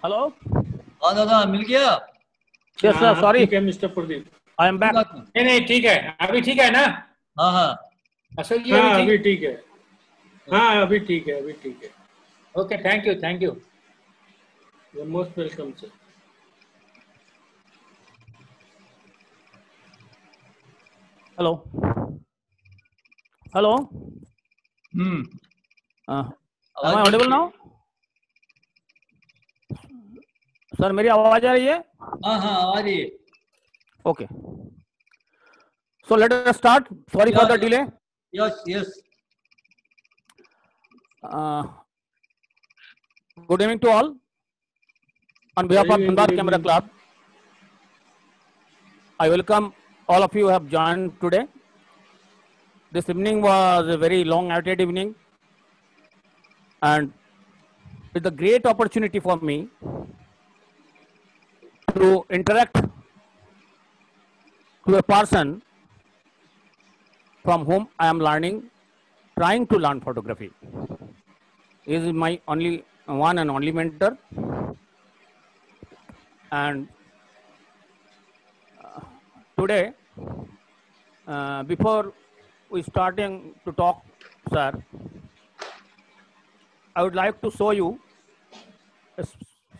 Hello. हाँ दादा मिल गया। Yes sir, sorry. ठीक है mister Pradeep. I am back. नहीं ठीक है, अभी ठीक है ना? हाँ हाँ अशोक जी अभी ठीक है। हाँ अभी ठीक है, अभी ठीक है। Okay, thank you, thank you. You are most welcome sir. Hello hello. आवाज ऑडिबल नाउ? सर मेरी आवाज आ रही है? हाँ हाँ आ रही है। Okay, so let us start. Sorry for the delay. Yes yes. Good evening to all. On behalf of Bandar Camera Club, I welcome all of you who have joined today. This evening was a very long-awaited evening, and it's a great opportunity for me to interact to a person from whom I am trying to learn photography. He is my one and only mentor, and today, before we starting to talk, sir, I would like to show you a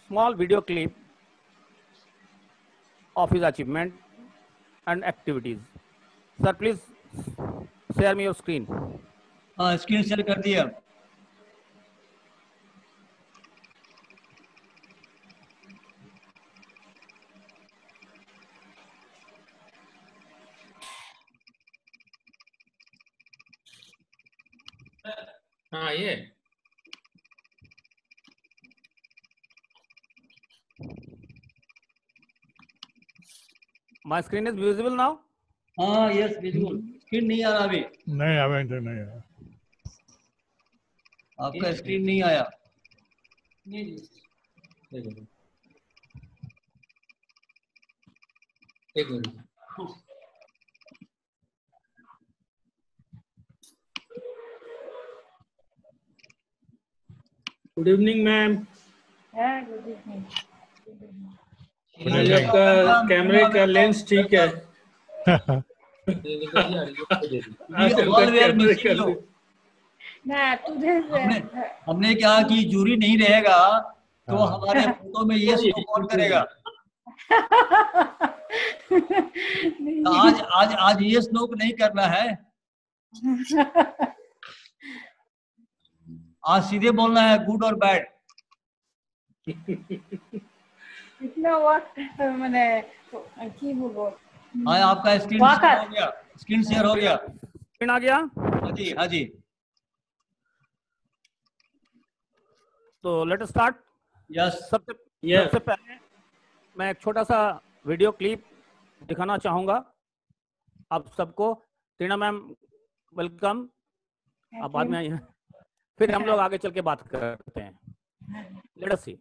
small video clip of his achievement and activities. Sir, please share me your screen. हाँ screen share कर दिया। हाँ ये My screen is visible now? हाँ yes बिल्कुल। Screen नहीं आ रहा अभी। नहीं आया, नहीं आया। आपका स्क्रीन नहीं आया। एक minute. Good evening ma'am. Good evening. आपका कैमरे का लेंस ठीक है? हमने क्या कि जूरी नहीं रहेगा तो हमारे फोटो में ये कौन करेगा? आज आज आज ये स्नोक नहीं करना है। आज सीधे बोलना है गुड और बैड। इतना वक्त मैंने की बोलो। हाँ आपका स्क्रीन शेयर हो गया। स्क्रीन शेयर हो गया। स्क्रीन आ गया? हाँ जी हाँ जी। तो लेट अस स्टार्ट। यस। सबसे पहले मैं एक छोटा सा वीडियो क्लिप दिखाना चाहूंगा आप सबको। टीना मैम वेलकम। आप बाद में आई हैं, फिर हम लोग आगे चल के बात करते हैं। Let us see.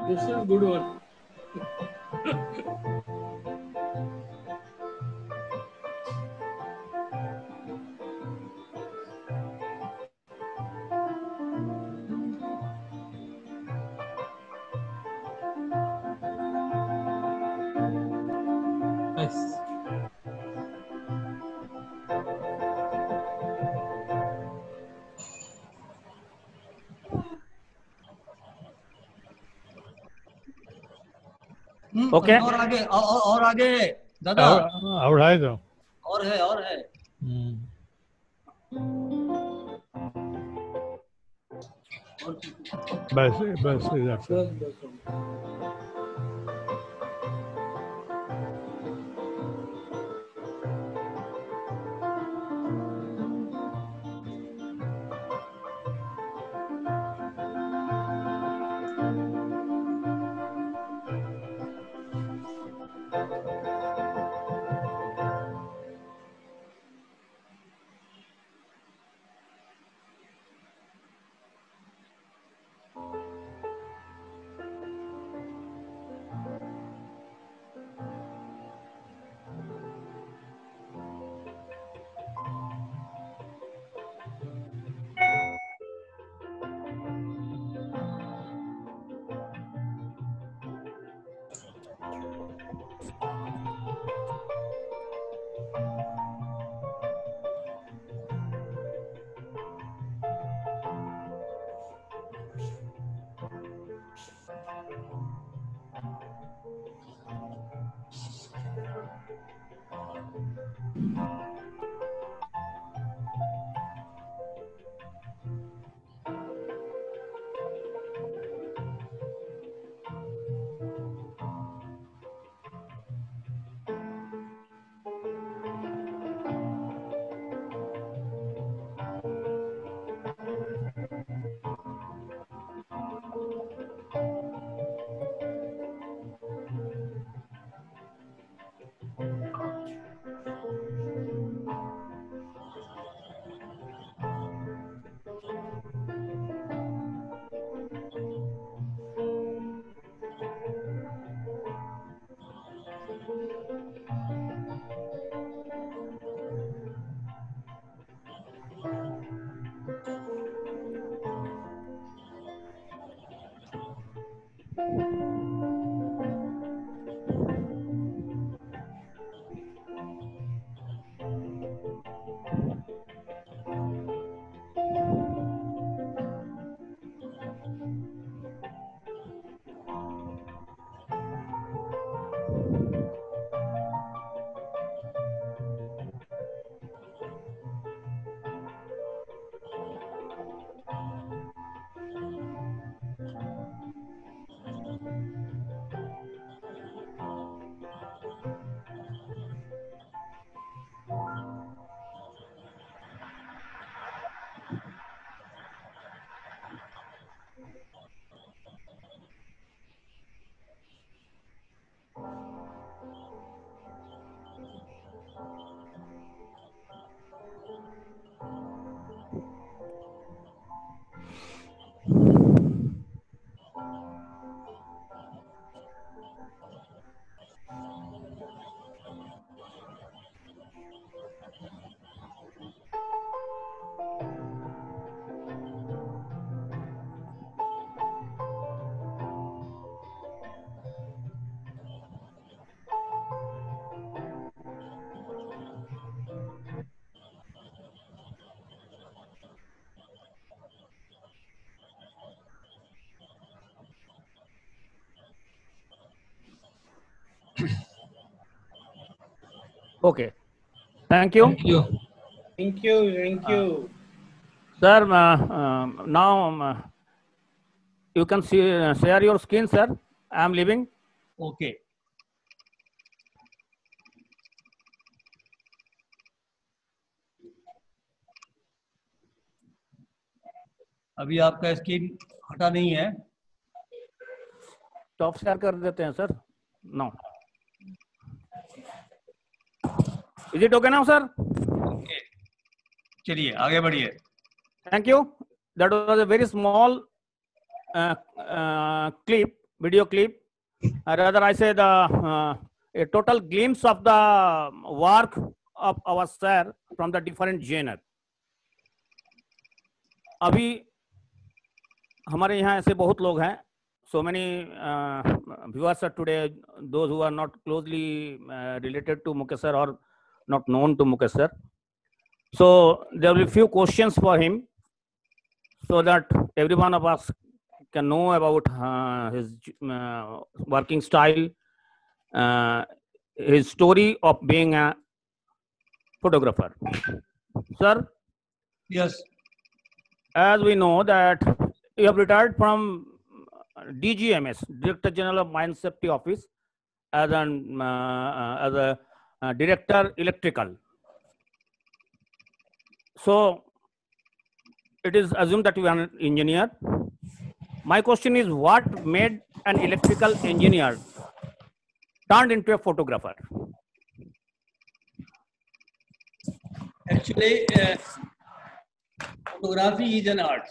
This is good one. Nice. Okay. और आगे दादा और है तो और है बस बस इधर बस Okay. Thank you. Thank you. Thank you. Thank you. Sir, now you can see, share your screen, sir. I am leaving. Okay. अभी आपका स्क्रीन हटा नहीं है. टॉप शेयर कर देते हैं sir. No. Is it okay now, sir? Okay. चलिए आगे बढ़िए. Thank you. That was a very small clip, video clip. Rather, I say a total glimpse of the work of our sir from the different genre. अभी हमारे यहाँ ऐसे बहुत लोग हैं. So many viewers are today, those who are not closely related to Mukesh sir or not known to Mukesh sir. So there will be few questions for him, so that every one of us can know about his working style, his story of being a photographer. Sir? Yes. As we know that you have retired from DGMS, Director General of Mine Safety Office, as a Director Electrical. So it is assumed that you are an engineer. My question is, what made an electrical engineer turned into a photographer? Actually, photography is an art.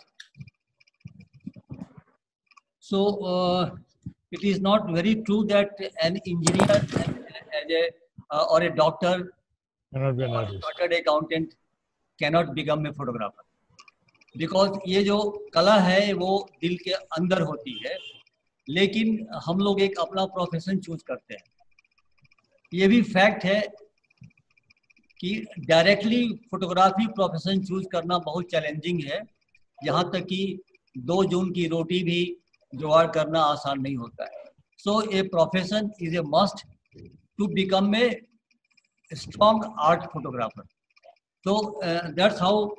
So it is not very true that an engineer or a doctor Cannot be an or artist. chartered accountant cannot become a photographer. Because ये जो कला है वो दिल के अंदर होती है, लेकिन हम लोग एक अपना प्रोफेशन चूज करते हैं. ये भी फैक्ट है कि डायरेक्टली फोटोग्राफी प्रोफेशन चूज करना बहुत चैलेंजिंग है. यहाँ तक कि 2 जून की रोटी भी जुगाड़ करना आसान नहीं होता है. So a profession is a must to become a strong art photographer. So that's how,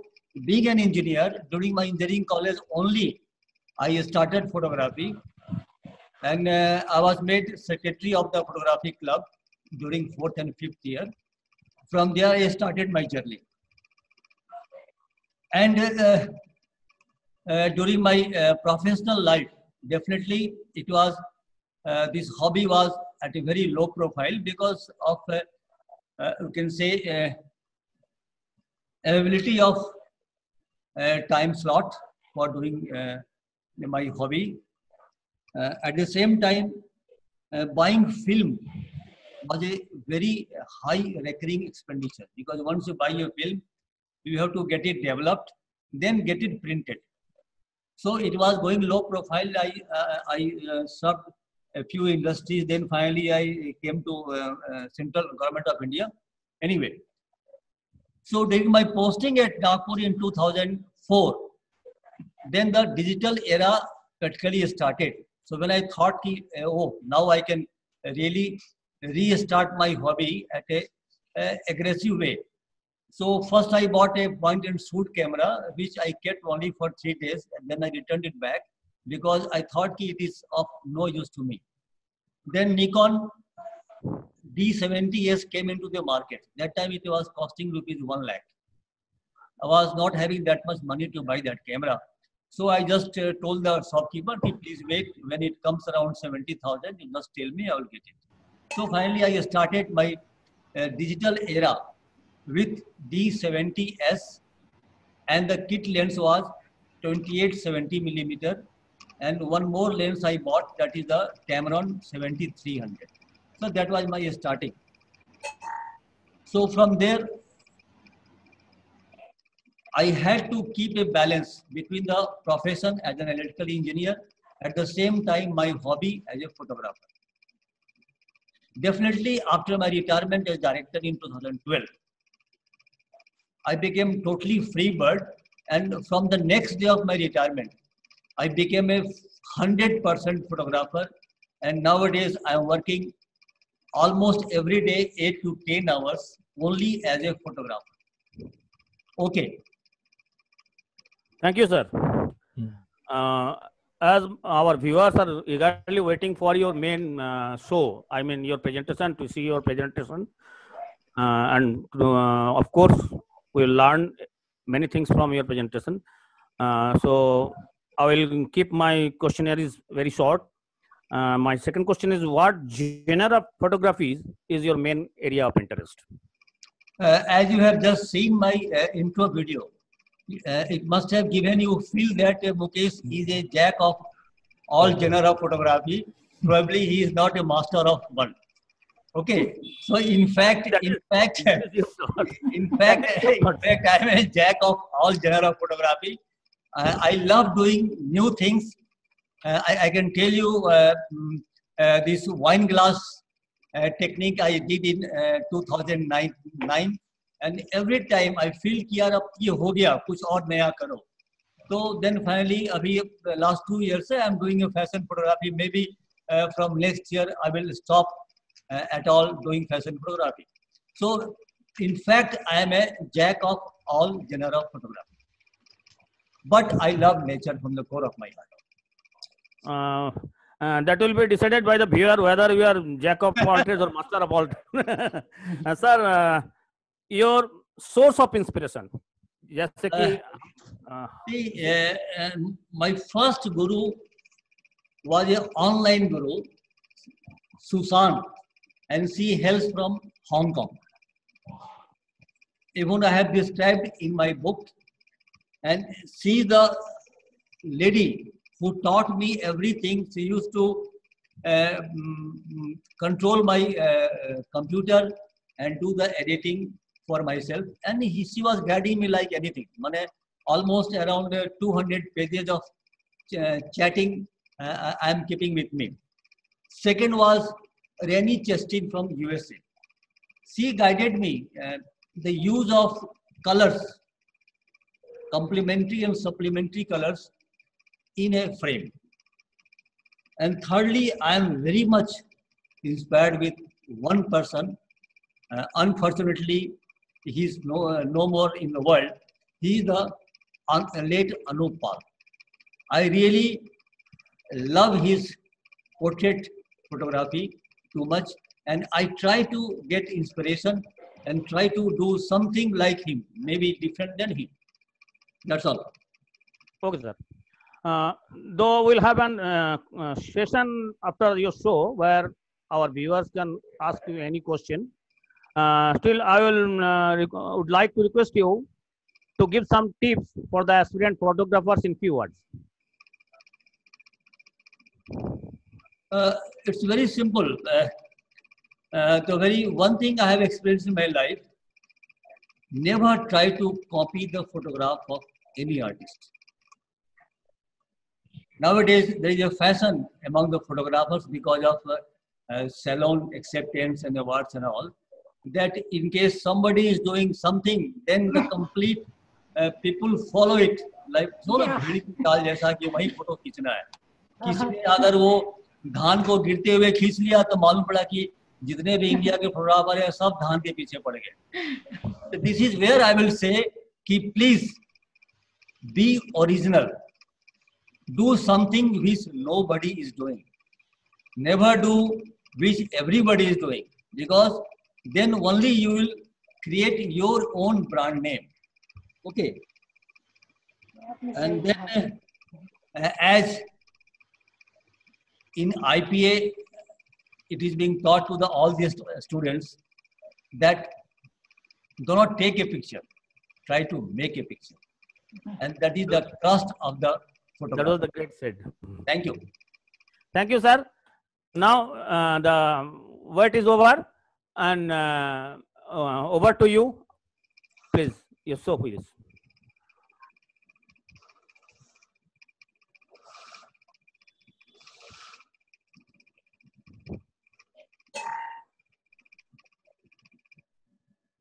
being an engineer, during my engineering college only, I started photography, and I was made secretary of the photography club during 4th and 5th year. From there, I started my journey. And during my professional life, definitely it was this hobby was at a very low profile because of you can say availability of time slot for doing my hobby. At the same time, buying film was a very high recurring expenditure, because once you buy a film, you have to get it developed, then get it printed. So it was going low profile. I served a few industries. Then finally I came to Central Government of India. Anyway, so during my posting at Nagpur in 2004, then the digital era practically started. So when I thought, oh, now I can really restart my hobby at a aggressive way. So first I bought a point and shoot camera, which I kept only for 3 days, and then I returned it back because I thought it is of no use to me. Then Nikon D70S came into the market. That time it was costing rupees 1 lakh. I was not having that much money to buy that camera. So I just told the shopkeeper, please wait, when it comes around 70,000, you just tell me, I will get it. So finally I started my digital era with D70S, and the kit lens was 28-70 millimeter, and one more lens I bought, that is the Tamron 7300. So that was my starting. So from there, I had to keep a balance between the profession as an electrical engineer, at the same time my hobby as a photographer. Definitely after my retirement as director in 2012, I became totally free bird, and from the next day of my retirement, I became a 100% photographer, and nowadays I am working almost every day 8 to 10 hours only as a photographer. Okay. Thank you, sir. As our viewers are eagerly waiting for your main show, I mean your presentation, to see your presentation, and of course we'll learn many things from your presentation. So I will keep my questionnaire is very short. My second question is, what genre of photography is your main area of interest? As you have just seen my intro video, it must have given you feel that Mukesh is a jack of all genre of photography. Probably he is not a master of one. Okay, so in fact, I am a jack of all genre of photography. I love doing new things. I can tell you this wine glass technique I did in 2009, and every time I feel कि यार अब ये हो गया, कुछ और नया करो. So then finally, अभी last 2 years I am doing a fashion photography. Maybe from next year I will stop at all doing fashion photography. So in fact, I am a jack of all genre of photography. But I love nature from the core of my heart. That will be decided by the viewer whether you are jack of all trades or master of all trades. Sir, your source of inspiration. जैसे कि my first guru was an online guru, Susan, and she hails from Hong Kong. Even I have described in my book, and she is the lady who taught me everything. She used to control my computer and do the editing for myself, and she was guiding me like anything. Almost around 200 pages of chatting I am keeping with me. Second was Rennie Chastain from USA. She guided me the use of colors, complementary and supplementary colors in a frame. And thirdly, I am very much inspired with one person. Unfortunately, he is no more in the world. He is the late Anup Pal. I really love his portrait photography too much, and I try to get inspiration and try to do something like him, maybe different than him. That's all. Okay, sir. Though we'll have a session after your show where our viewers can ask you any question. Still, I would like to request you to give some tips for the aspirant photographers in few words. It's very simple. The very one thing I have experienced in my life: never try to copy the photograph of any artist. Nowadays, there is a fashion among the photographers because of salon acceptance and awards and all, that in case somebody is doing something, then the complete people follow it. Like जैसा कि वही photo खींचना है. किसी ने अगर वो धान को गिरते हुए खींच लिया तो मालूम पड़ा कि जितने भी इंडिया के फोटोग्राफर हैं सब धान के पीछे पड़ गए. This is where I will say कि please be original. Do something which nobody is doing. Never do which everybody is doing, because then only you will create your own brand name. Okay. And then as in IPA, it is being taught to all these students that do not take a picture, try to make a picture. And that is the trust of the photographer. That was the great said. Thank you. Thank you, sir. Now the word is over, and over to you. Please, yes, so please.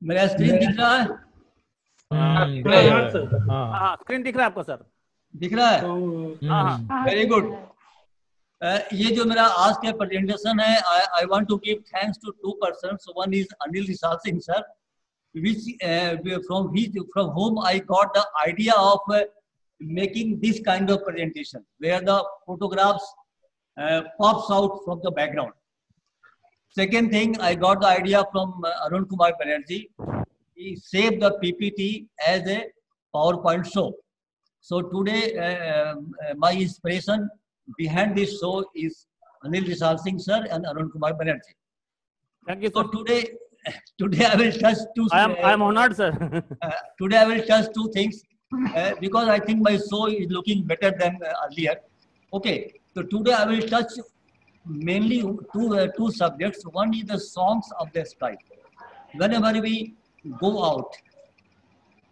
मेरा screen दिख रहा है? Screen दिख रहा है आपको sir? दिख रहा है? Very good. ये जो मेरा आज का प्रेजेंटेशन है, I want to give thanks to two persons. One is Anil Risal Singh sir, from whom I got the idea of making this kind of presentation, where the photographs pops out from the background. Second thing, I got the idea from Arun Kumar Banerjee. He saved the PPT as a PowerPoint show. So today, my inspiration behind this show is Anil Vishal Singh sir and Arun Kumar Banerjee. Thank you, So sir. today I will touch two. I am honored, sir. Today I will touch two things because I think my show is looking better than earlier. Okay, so today I will touch mainly two subjects. One is the songs of the sky. Whenever we go out,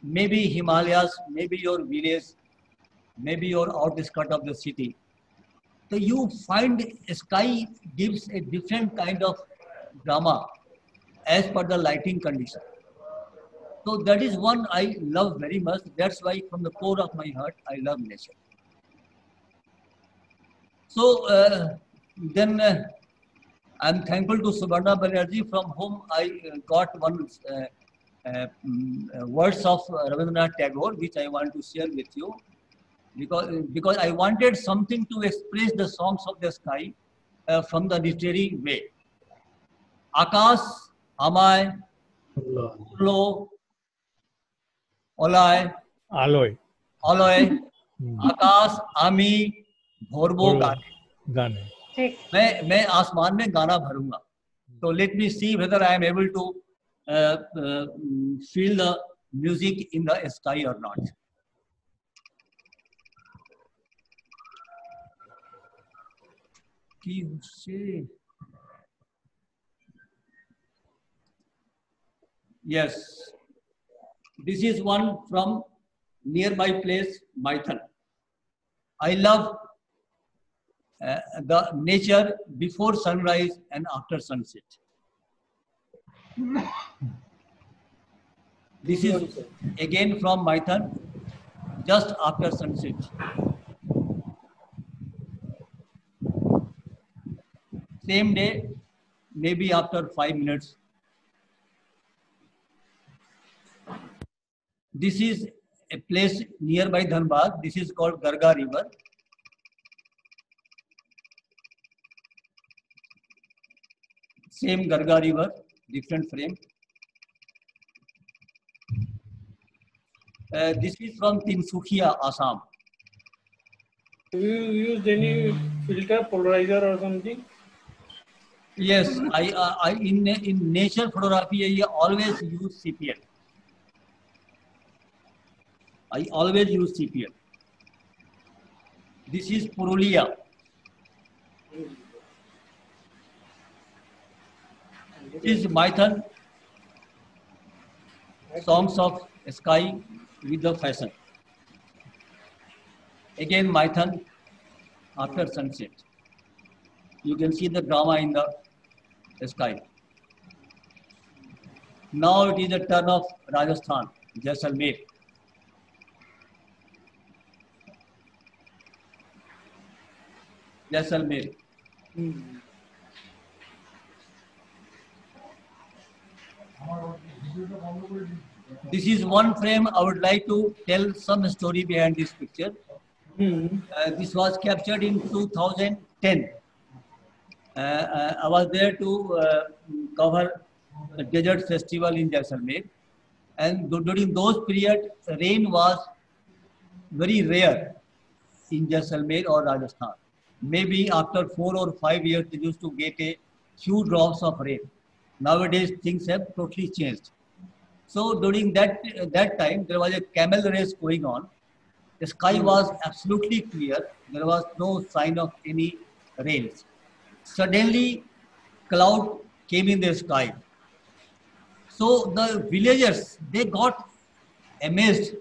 maybe Himalayas, maybe your village, maybe your outskirts of the city, so you find sky gives a different kind of drama as per the lighting condition. So that is one I love very much. That's why from the core of my heart, I love nature. So then I'm thankful to Subarna Banerjee, from whom I got one words of Rabindranath Tagore, which I want to share with you, because I wanted something to express the songs of the sky from the literary way. Akas, Amay, Ulo, Olay, Aloy. Aloy, Akas, Ami, Bhorbo, Gaane. Gaane. ठीक. मैं आसमान में गाना भरूंगा. So let me see whether I am able to feel the music in the sky or not. Yes, this is one from nearby place, Maithon. I love the nature before sunrise and after sunset. This is again from Maithon, just after sunset. Same day, maybe after 5 minutes. This is a place nearby Dhanbad. This is called Garga River. Same Garga River, different frame. This is from Tinsukia, Assam. Do you use any filter, polarizer or something? Yes, I in nature photography, I always use CPL. I always use CPL. This is Purulia. This is Maithon, songs of sky with the fashion. Again Maithon, after sunset. You can see the drama in the sky. Now it is the turn of Rajasthan, Jaisalmer. Jaisalmer. This is one frame. I would like to tell some story behind this picture. This was captured in 2010. I was there to cover the desert festival in Jaisalmer, and during those periods, rain was very rare in Jaisalmer or Rajasthan. Maybe after 4 or 5 years, they used to get a few drops of rain. Nowadays, things have totally changed. So during that time, there was a camel race going on. The sky was absolutely clear. There was no sign of any rains. Suddenly, cloud came in the sky. So the villagers, they got amazed.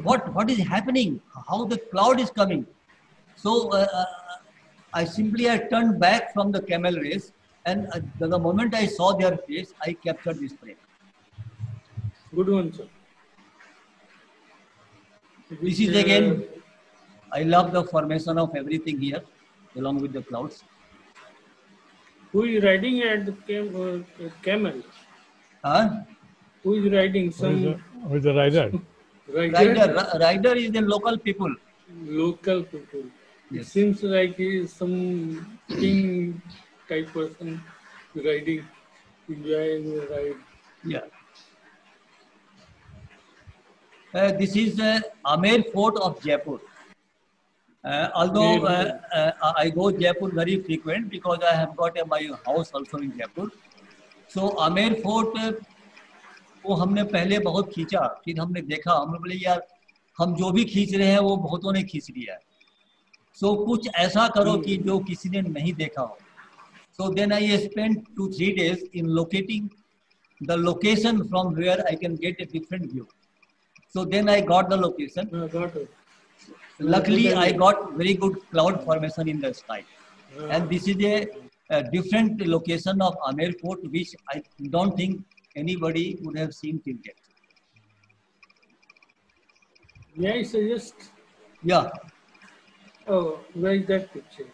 What is happening? How the cloud is coming? So I turned back from the camel race, and the moment I saw their face, I captured this frame. Good one, sir. This is again, I love the formation of everything here, along with the clouds. Who is riding at the camel? Huh? Who is riding? Who is the rider? Rider is the local people. Local people. It Yes. seems like he is some king type person riding, enjoying the ride. Yeah. This is the Amer Fort of Jaipur. Although I go Jaipur very frequent because I have got my house also in Jaipur. So Amer Fort को हमने पहले बहुत खींचा, फिर हमने देखा, हमने बोले यार हम जो भी खींच रहे हैं वो बहुतों ने खींच लिया है, सो कुछ ऐसा करो कि जो किसी ने नहीं देखा हो. So then I spent 2-3 days in locating the location from where I can get a different view. So then I got the location. Got it. Luckily, I got very good cloud formation in the sky. And this is a different location of Amer Fort, which I don't think anybody would have seen till yet. May I suggest? Yeah. Oh, where is that picture?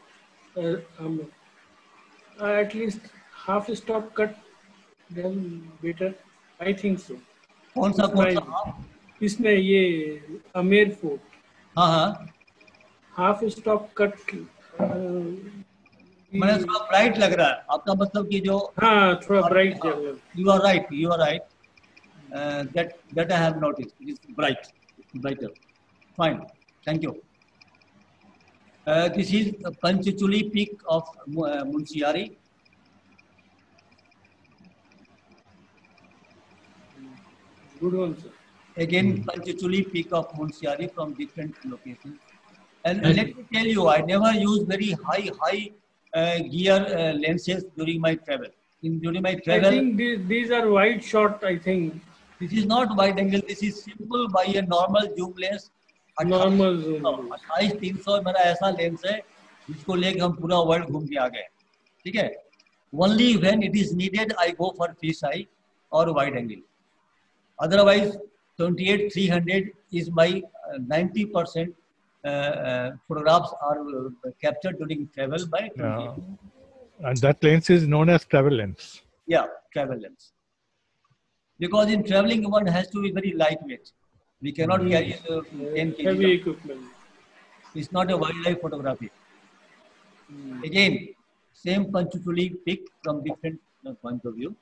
At least half a stop cut, then better. I think so. कौन सा इसमें ये अमेर fort. हाँ हाँ. Half stop cut. मैंने थोड़ा bright लग रहा है आपका मतलब कि जो. हाँ थोड़ा ब्राइट जगह. You are right. You are right. That I have noticed. It is brighter. Fine. Thank you. This is Panchachuli peak of Munsiari. Good one, sir. Again, Panchachuli peak of Munsiari from different locations. And let me tell you, I never use very high gear lenses during my travel. During my travel, I think these are wide shot. I think this is not wide angle. This is simple by a normal zoom lens. Normal zoom. 28-300 मेरा ऐसा lens है जिसको लेकर हम पूरा world घूम के आ गए. ठीक है. Only when it is needed, I go for fisheye or wide angle. Otherwise, 28-300 is my 90% photographs are captured during travel by 28. And that lens is known as travel lens. Yeah, travel lens. Because in traveling, one has to be very lightweight. We cannot carry 10 kg. Heavy equipment. It's not a wildlife photography. Again, same Panchachuli peak from different point of view.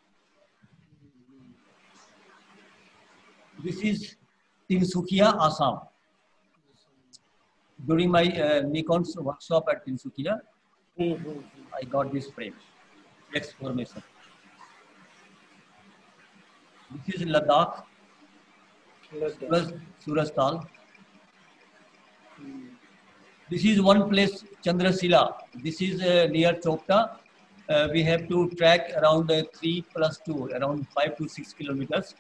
This is Tinsukia, Assam. During my Nikon's workshop at Tinsukia, I got this frame, X formation. This is Ladakh, Surastal. This is one place, Chandrasila. This is near Chopta. We have to track around 3+2, around 5 to 6 kilometers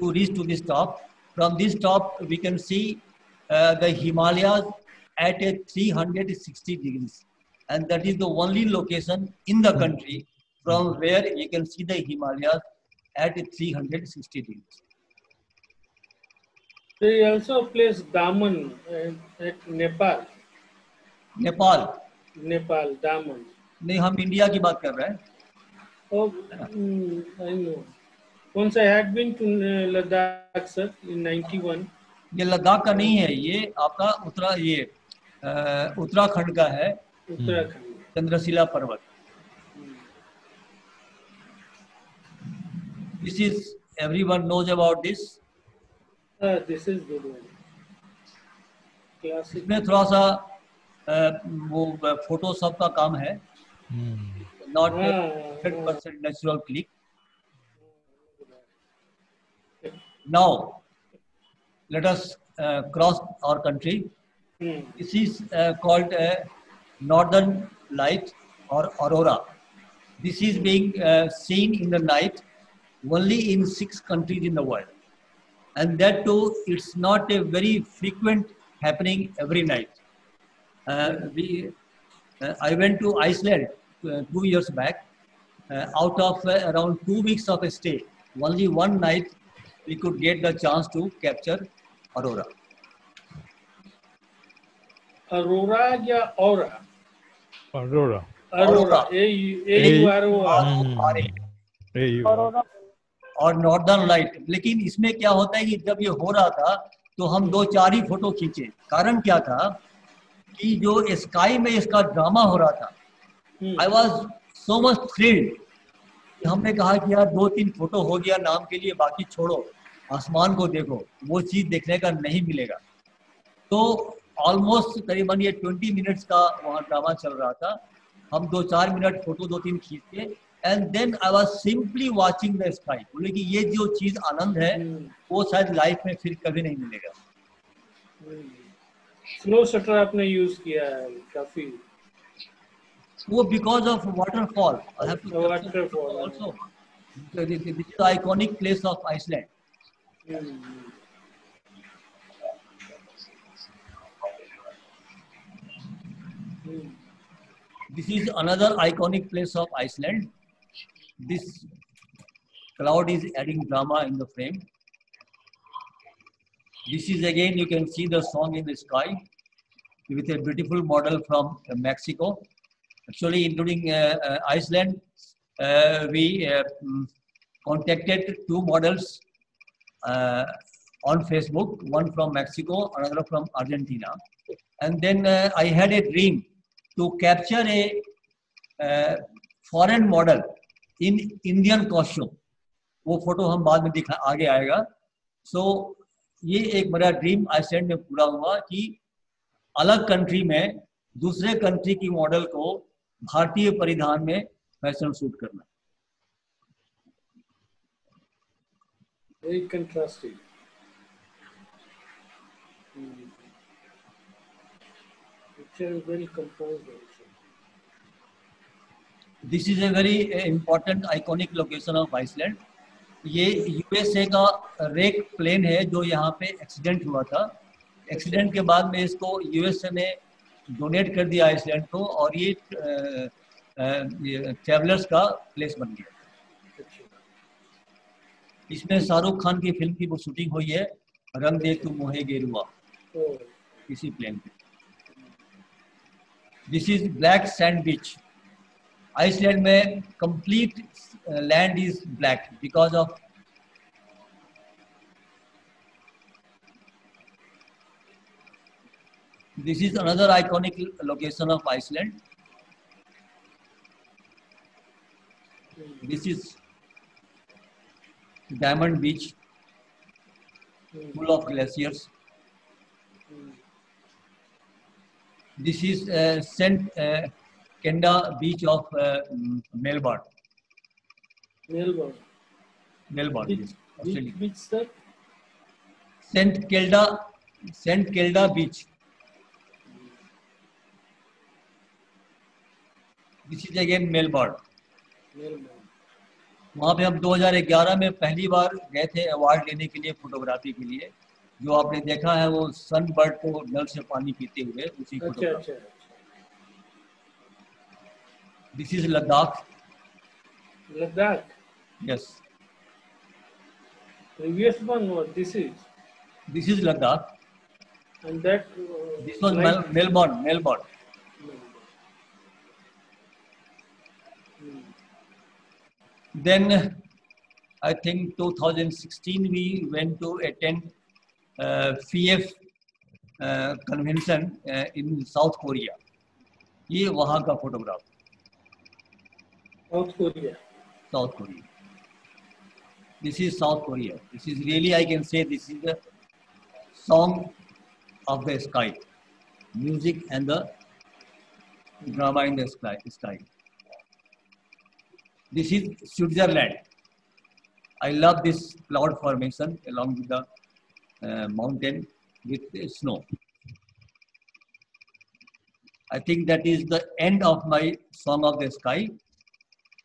to reach to this top. From this top, we can see the Himalayas at a 360 degrees. And that is the only location in the country from where you can see the Himalayas at a 360 degrees. They also place Daman at Nepal. Nepal Daman. नहीं, हम India की बात कर रहे हैं. Oh, I know. Once I had been to Ladakh, sir, in 91. ये लद्दाख का नहीं है, ये आपका उत्तराखंड का है. उत्तराखंड. चंद्रशिला पर्वत. This is, everyone knows about this. This is good one. Classic. इसमें थोड़ा सा वो फोटोशॉप का काम है. Not 100% natural click. Now, let us cross our country. This is called Northern Light or Aurora. This is being seen in the night only in 6 countries in the world. And that too, it's not a very frequent happening every night. I went to Iceland 2 years back. Out of around 2 weeks of a stay, only one night we could get the chance to capture Aurora. Aurora या Aura? Aurora. Aurora. A-U-R-O-R. A-U. और northern light. लेकिन इसमें क्या होता है कि जब ये हो रहा था तो हम 2-4 ही फोटो खींचे। कारण क्या था कि जो स्काई में इसका ड्रामा हो रहा था, I was so much thrilled. हमने कहा कि यार 2-3 फोटो हो गया नाम के लिए, बाकी छोड़ो, आसमान को देखो, वो चीज देखने का नहीं मिलेगा। तो ऑलमोस्ट करीबन ये 20 मिनट्स का वहाँ ड्रामा चल रहा था। हम 2-4 मिनट फोटो 2-3 खींच के, and then I was simply watching the sky. बोले कि ये जो चीज आनंद है वो शायद लाइफ में फिर कभी नहीं मिलेगा। स्नो शटर आपने यूज किया है काफी, वो because of waterfall. I have to waterfall also, this is iconic place of Iceland. This is another iconic place of Iceland. This cloud is adding drama in the frame. This is again, you can see the song in the sky with a beautiful model from Mexico. Actually, including Iceland, we contacted 2 models on Facebook, one from Mexico, another from Argentina. And then I had a dream to capture a foreign model in Indian costume. वो photo हम बाद में दिखा, आगे आएगा। So ये एक बड़ा ड्रीम आइसलैंड में पूरा हुआ कि अलग कंट्री में दूसरे कंट्री की मॉडल को भारतीय परिधान में फैशन शूट करना। Very contrasting. Picture well composed also. This is a very important iconic location of Iceland. ये यूएसए का रेक प्लेन है जो यहाँ पे एक्सीडेंट हुआ था। एक्सीडेंट के बाद में इसको यूएसए ने डोनेट कर दिया आइसलैंड को, और ये ट्रैवलर्स का प्लेस बन गया। इसमें शाहरुख खान की फिल्म की वो शूटिंग हुई है, रंग दे तू मोहे गेरुआ, इसी प्लेन पे। This is black sand beach. Iceland में complete land is black because of this is another iconic location of Iceland. This is Diamond Beach, full of glaciers. This is St. Kilda Beach of Melbourne. Melbourne. Melbourne, yes, Australia. Which sir? St. Kilda Beach. This is again Melbourne. Melbourne. वहाँ पे हम 2011 में पहली बार गए थे award लेने के लिए फोटोग्राफी के लिए। जो आपने देखा है वो सनबर्ड को नल से पानी पीते हुए, उसी अच्छा। This is Ladakh. Ladakh. Yes. Previous one was this is Ladakh. and that This was like, Melbourne. Then I think 2016 we went to attend FIEF convention in South Korea. ये वहाँ का photograph. South Korea. This is South Korea. This is really, I can say, this is the song of the sky, music and the drama in the sky. This is Switzerland. I love this cloud formation along with the mountain with snow. I think that is the end of my song of the sky.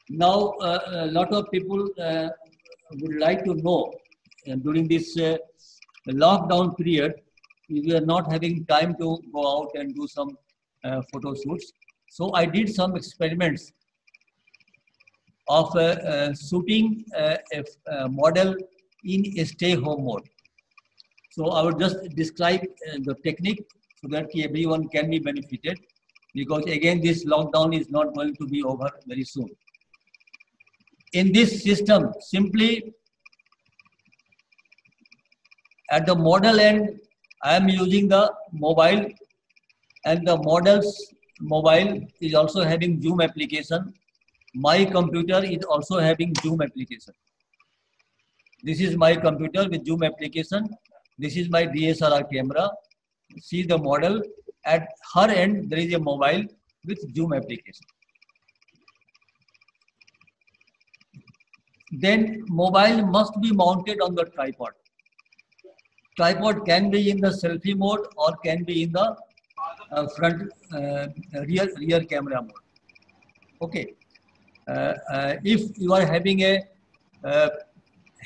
Now, a lot of people would like to know during this lockdown period, we are not having time to go out and do some photo shoots. So I did some experiments of shooting a model in a stay-home mode. So I will just describe the technique so that everyone can be benefited, because again this lockdown is not going to be over very soon. In this system, simply At the model end, I am using the mobile, and the model's mobile is also having zoom application. My computer is also having zoom application. This is my computer with zoom application. This is my DSLR camera. See the model. At her end, there is a mobile with zoom application. Then mobile must be mounted on the tripod. Tripod can be in the selfie mode or can be in the front rear camera mode. Okay. If you are having a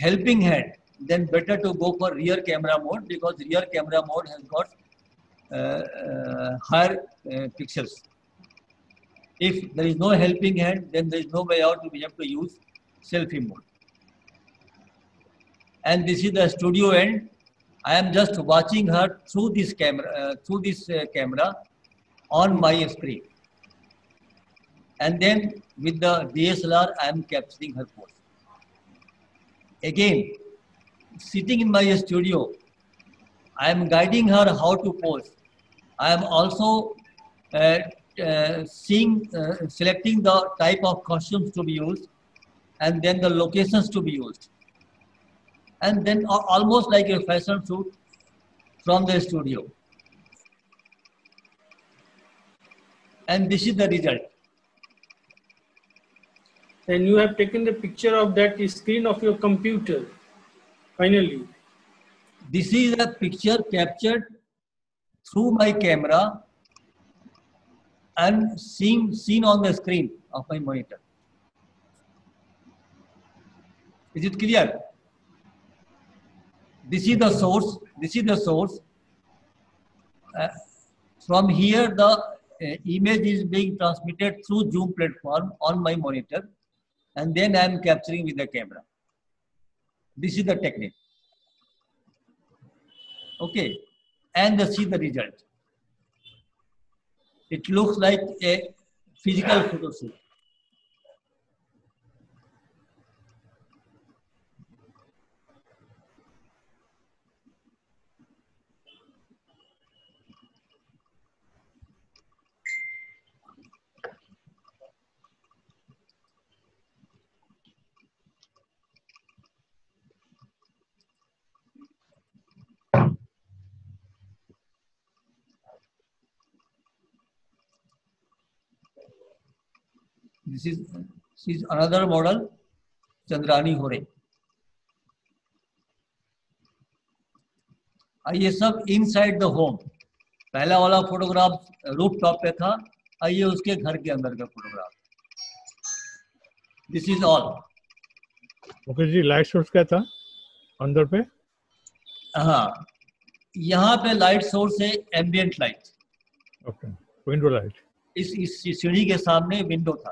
helping hand, then better to go for rear camera mode, because rear camera mode has got higher pixels. If there is no helping hand, then there is no way out. We have to use selfie mode. And this is the studio end. I am just watching her through this camera, camera on my screen. And then with the DSLR, I am capturing her pose. Again, sitting in my studio, I am guiding her how to pose. I am also selecting the type of costumes to be used, and then the locations to be used. And then almost like a fashion shoot from the studio. And this is the result. And you have taken the picture of that screen of your computer, finally. This is a picture captured through my camera and seen on the screen of my monitor. Is it clear? This is the source. This is the source. From here, the image is being transmitted through Zoom platform on my monitor, and then I am capturing with the camera. This is the technique. Okay, and see the result. It looks like a physical photo shoot. This is another model, Chandrani Hore. ये सब inside the home. पहला वाला photograph roof top पे था, आइए उसके घर के अंदर का photograph. This is all. Okay जी, लाइट सोर्स क्या था अंदर पे? हाँ, यहाँ पे लाइट सोर्स है ambient light. Okay, window light. इस सीढ़ी के सामने विंडो था.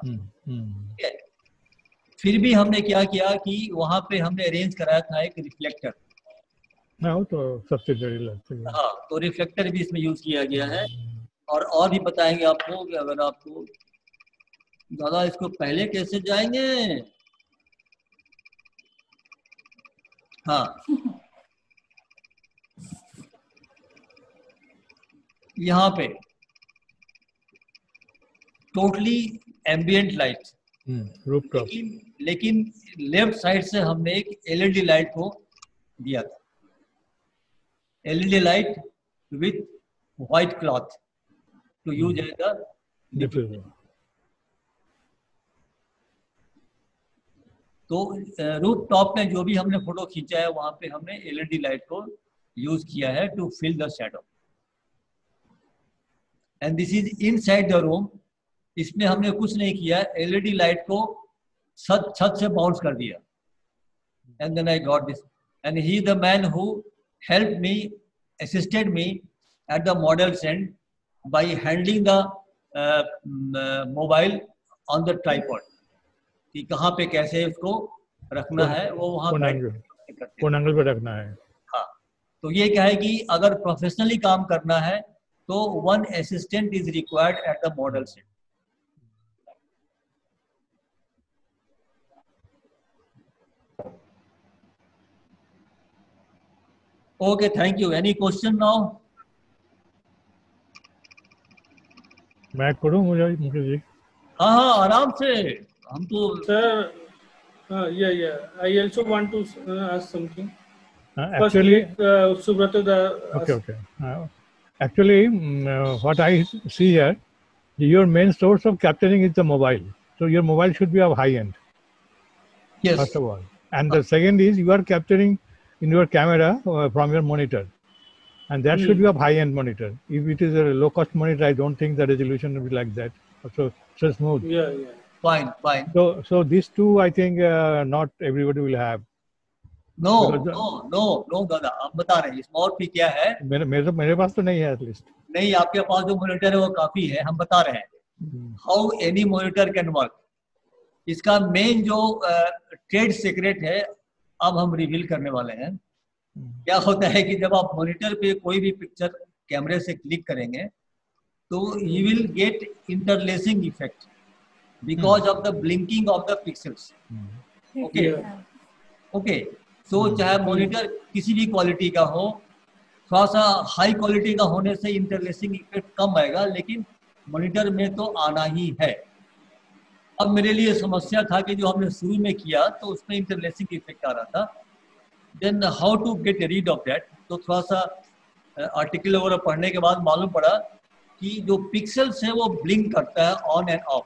फिर भी हमने क्या किया कि वहां पे हमने अरेंज कराया था एक रिफ्लेक्टर. हाँ, तो सब्सिडरी लाइट. हाँ, तो रिफ्लेक्टर भी इसमें यूज किया गया है. और भी बताएंगे आपको कि अगर आपको दादा इसको पहले कैसे जाएंगे. हाँ, यहाँ पे टोटली एम्बियंट लाइट. रूफटॉप. लेकिन लेफ्ट साइड से हमने एक एलईडी लाइट को दिया था. LED light with white cloth to use as the. तो रूफ टॉप में जो भी हमने फोटो खींचा है वहां पे हमने एलईडी लाइट को यूज किया है to fill the shadow. And this is inside the room. इसमें हमने कुछ नहीं किया, एलईडी लाइट को छत से बाउंस कर दिया. And then I got this. And he the man who help me, assisted me at the models and by handling the mobile on the tripod. कि कहाँ पे कैसे उसको रखना है वो वहाँ कौन एंगल पे रखना है. हाँ, तो ये क्या है कि अगर प्रोफेशनली काम करना है तो one assistant is required at the model set. Okay, thank you. Any question now? मैं करूँ मुकेश जी? हाँ आराम से, हम तो Sir, yeah. I also want to ask something. First, Actually, Subrata okay. Actually, what I see here, your main source of capturing is the mobile. So your mobile should be of high end. yes. First of all, and the second is you are capturing in your camera from your monitor, and that should be of high end monitor. If it is a low cost monitor, I don't think the resolution will be like that. So smooth. Yeah. Fine. So these two, I think not everybody will have. No, दादा आप बता रहे हैं small P क्या है? मेरे पास तो नहीं है एटलीस्ट. नहीं, आपके पास जो मॉनिटर है वो काफी है, हम बता रहे हैं how any monitor can work. इसका मेन जो ट्रेड सीक्रेट है अब हम रिवील करने वाले हैं. क्या होता है कि जब आप मॉनिटर पे कोई भी पिक्चर कैमरे से क्लिक करेंगे तो you will get interlacing effect because of the blinking of the pixels. Okay. So चाहे मॉनिटर किसी भी क्वालिटी का हो, थोड़ा सा हाई क्वालिटी का होने से इंटरलेसिंग इफेक्ट कम आएगा, लेकिन मॉनिटर में तो आना ही है. अब मेरे लिए समस्या था कि जो हमने शुरू में किया तो उसमें इंटरलेसिंग इफेक्ट आ रहा था. Then how to get rid of that. तो थोड़ा सा आर्टिकल वगैरह पढ़ने के बाद मालूम पड़ा कि जो पिक्सल्स है वो ब्लिंक करता है ऑन एंड ऑफ.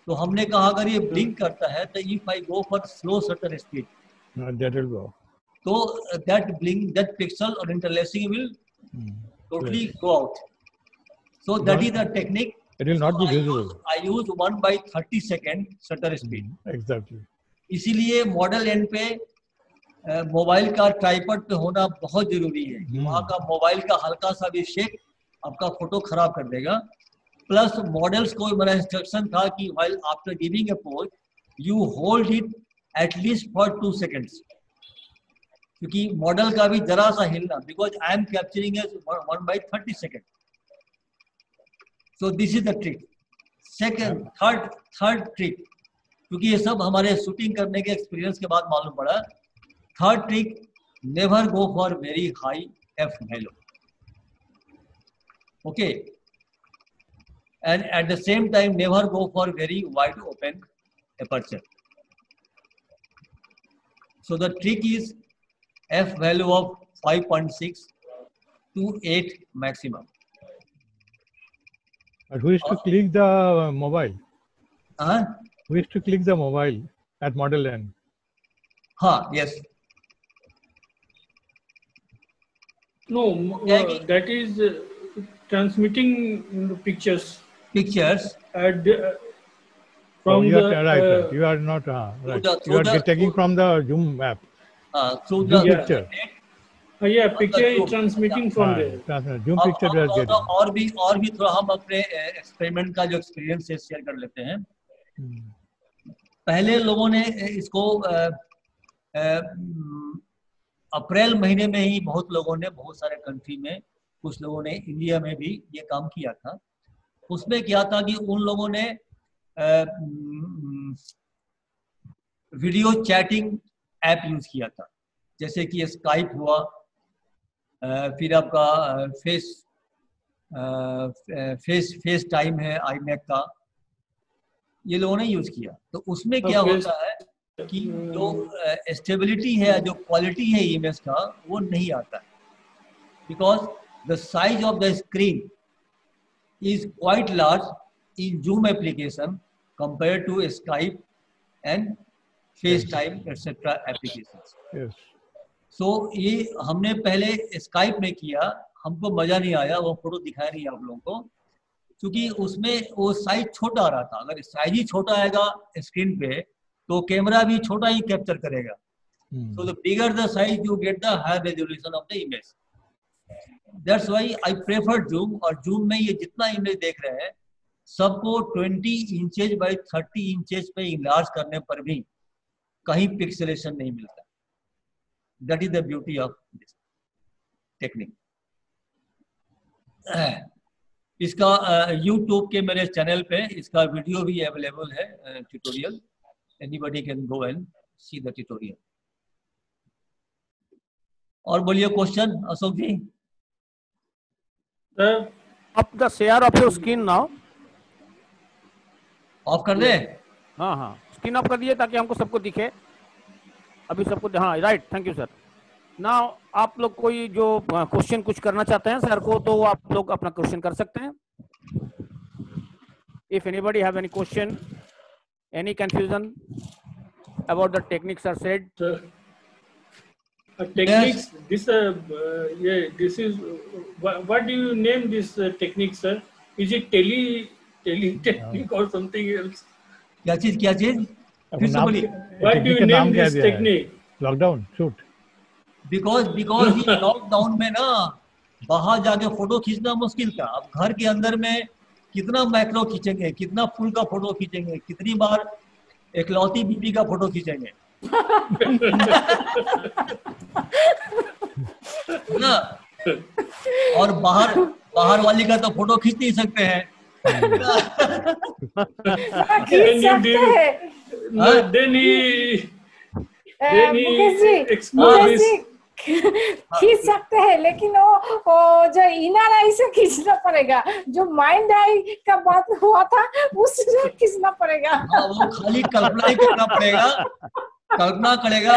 तो हमने कहा अगर ये ब्लिंक करता है तो if I go for slow shutter speed, that will go. So that blink, that pixel or interlacing will totally go out. So that is the technique. It will not be visible. I use 1/32 shutter speed. Exactly. इसीलिए model and पे mobile का tripod पे होना बहुत जरूरी है. वहाँ का मोबाइल का हल्का सा भी शेक आपका फोटो खराब कर देगा. प्लस मॉडल्स को मेरा इंस्ट्रक्शन था कि while after giving a pose you hold it at least for 2 seconds, क्योंकि मॉडल का भी जरा सा हिलना, because I am capturing 1/32. So this is the trick. Second third trick, क्योंकि ये सब हमारे शूटिंग करने के एक्सपीरियंस के बाद मालूम पड़ा. Third trick, never go for very high F value. Okay. And at the same time never go for very wide open aperture. So the trick is f value of 5.6 to 8 maximum. But who is to click the mobile? Who is to click the mobile at model end? Yes. No, that is transmitting the pictures. At from you are right. You are not right. You are taking from the Zoom app. Through the picture. Picture is transmitting from there. Zoom picture we are getting. और भी थोड़ा हम अपने experiment का जो experience है share कर लेते हैं. पहले लोगों ने इसको अप्रैल महीने में ही बहुत लोगों ने, बहुत सारे कंट्री में, कुछ लोगों ने इंडिया में भी ये काम किया था. उसमें क्या था कि उन लोगों ने वीडियो चैटिंग ऐप यूज किया था, जैसे कि स्काइप हुआ, फिर आपका फेस टाइम है आईमैक का, ये लोगों ने यूज किया. तो उसमें क्या होता है कि जो स्टेबिलिटी है, जो क्वालिटी है इमेज का, वो नहीं आता है, because the size of the screen is quite large in Zoom application compared to Skype and FaceTime etc. applications. Yes. So ये हमने पहले Skype में किया, हमको मजा नहीं आया, वो फोटो दिखाया नहीं आप लोगों को, क्योंकि उसमें वो साइज छोटा आ रहा था. अगर साइज ही छोटा आएगा स्क्रीन पे तो कैमरा भी छोटा ही कैप्चर करेगा. So the bigger the size you get, the higher resolution of the image. That's why I prefer Zoom. और Zoom में ये जितना इमेज देख रहे हैं सबको 20 इंचेज बाई 30 इंचेज पे इनलार्ज करने पर भी कहीं पिक्सेलेशन नहीं मिलता. That is the beauty of this technique. इसका YouTube के मेरे चैनल पे इसका वीडियो भी अवेलेबल है, tutorial. Anybody can go and see the tutorial. और बोलिए question Ashok ji. Up the share of your screen now. Off कर दे। हाँ हाँ, स्क्रीन ऑफ कर दिए ताकि हमको सबको दिखे। अभी सबको, हाँ राइट, थैंक यू सर। ना आप लोग कोई जो क्वेश्चन कुछ करना चाहते हैं सर को, तो आप लोग अपना क्वेश्चन कर सकते हैं। If anybody have any question, any confusion about the techniques or said. Techniques, this yeah, this is what do you name this technique, sir? Is it tele technique or something else? क्या चीज फिर से बोलिए। What do you name this technique? Lockdown shoot. Because ये lockdown में ना बाहर जाके फोटो खींचना मुश्किल था। अब घर के अंदर में कितना मैक्रो खींचेंगे, कितना फुल का फोटो खींचेंगे, कितनी बार इकलौती बीबी का फोटो खींचेंगे ना। और बाहर वाली का तो फोटो खींच नहीं सकते हैं। खींच सकते हैं, लेकिन वो जो इनर आई से खींचना पड़ेगा, जो माइंड आई का बात हुआ था उससे खींचना पड़ेगा। वो खाली कल्पना ही करना पड़ेगा, कल्पना करेगा,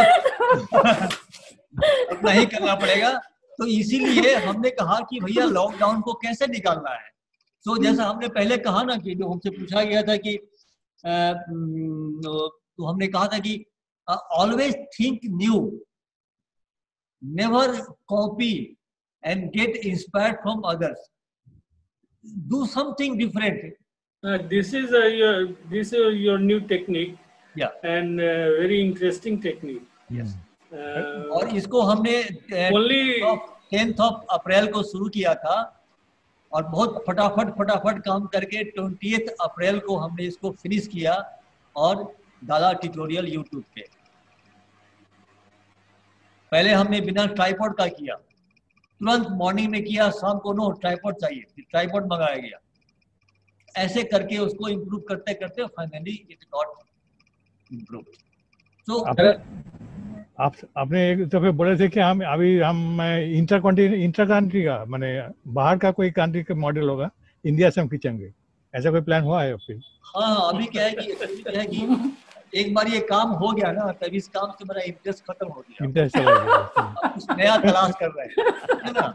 कल्पना ही करना पड़ेगा। तो इसीलिए हमने कहा कि भैया लॉकडाउन को कैसे निकालना है। तो जैसा हमने पहले कहा ना कि जो हमसे पूछा गया था कि तो हमने कहा था कि always think new, never copy and get inspired from others, do something different. This is your new technique. Yeah. And very interesting technique. Yes. और इसको हमने 10th of अप्रैल को शुरू किया था और बहुत फटाफट काम करके 20th अप्रैल को हमने इसको फिनिश किया और डाला ट्यूटोरियल यूट्यूब पे। पहले हमने बिना ट्राइपॉड का किया, तुरंत मॉर्निंग में किया, शाम को नो ट्राइपॉड चाहिए, ट्राइपॉड मंगाया गया। ऐसे करके उसको इम्प्रूव करते करते फाइनली इट गॉट इम्प्रूव। तो आपने एक दफे बोले थे कि हम इंटर कंट्री का माने बाहर का कोई कंट्री का मॉडल होगा, इंडिया से हम खींचेंगे, ऐसा कोई प्लान हुआ है फिर? हाँ, अभी क्या है कि एक बार ये काम हो गया ना, तभी इस काम से मेरा इंटरेस्ट खत्म हो गया, इंटरेस्ट चला गया। कुछ नया तलाश कर रहे हैं, है ना।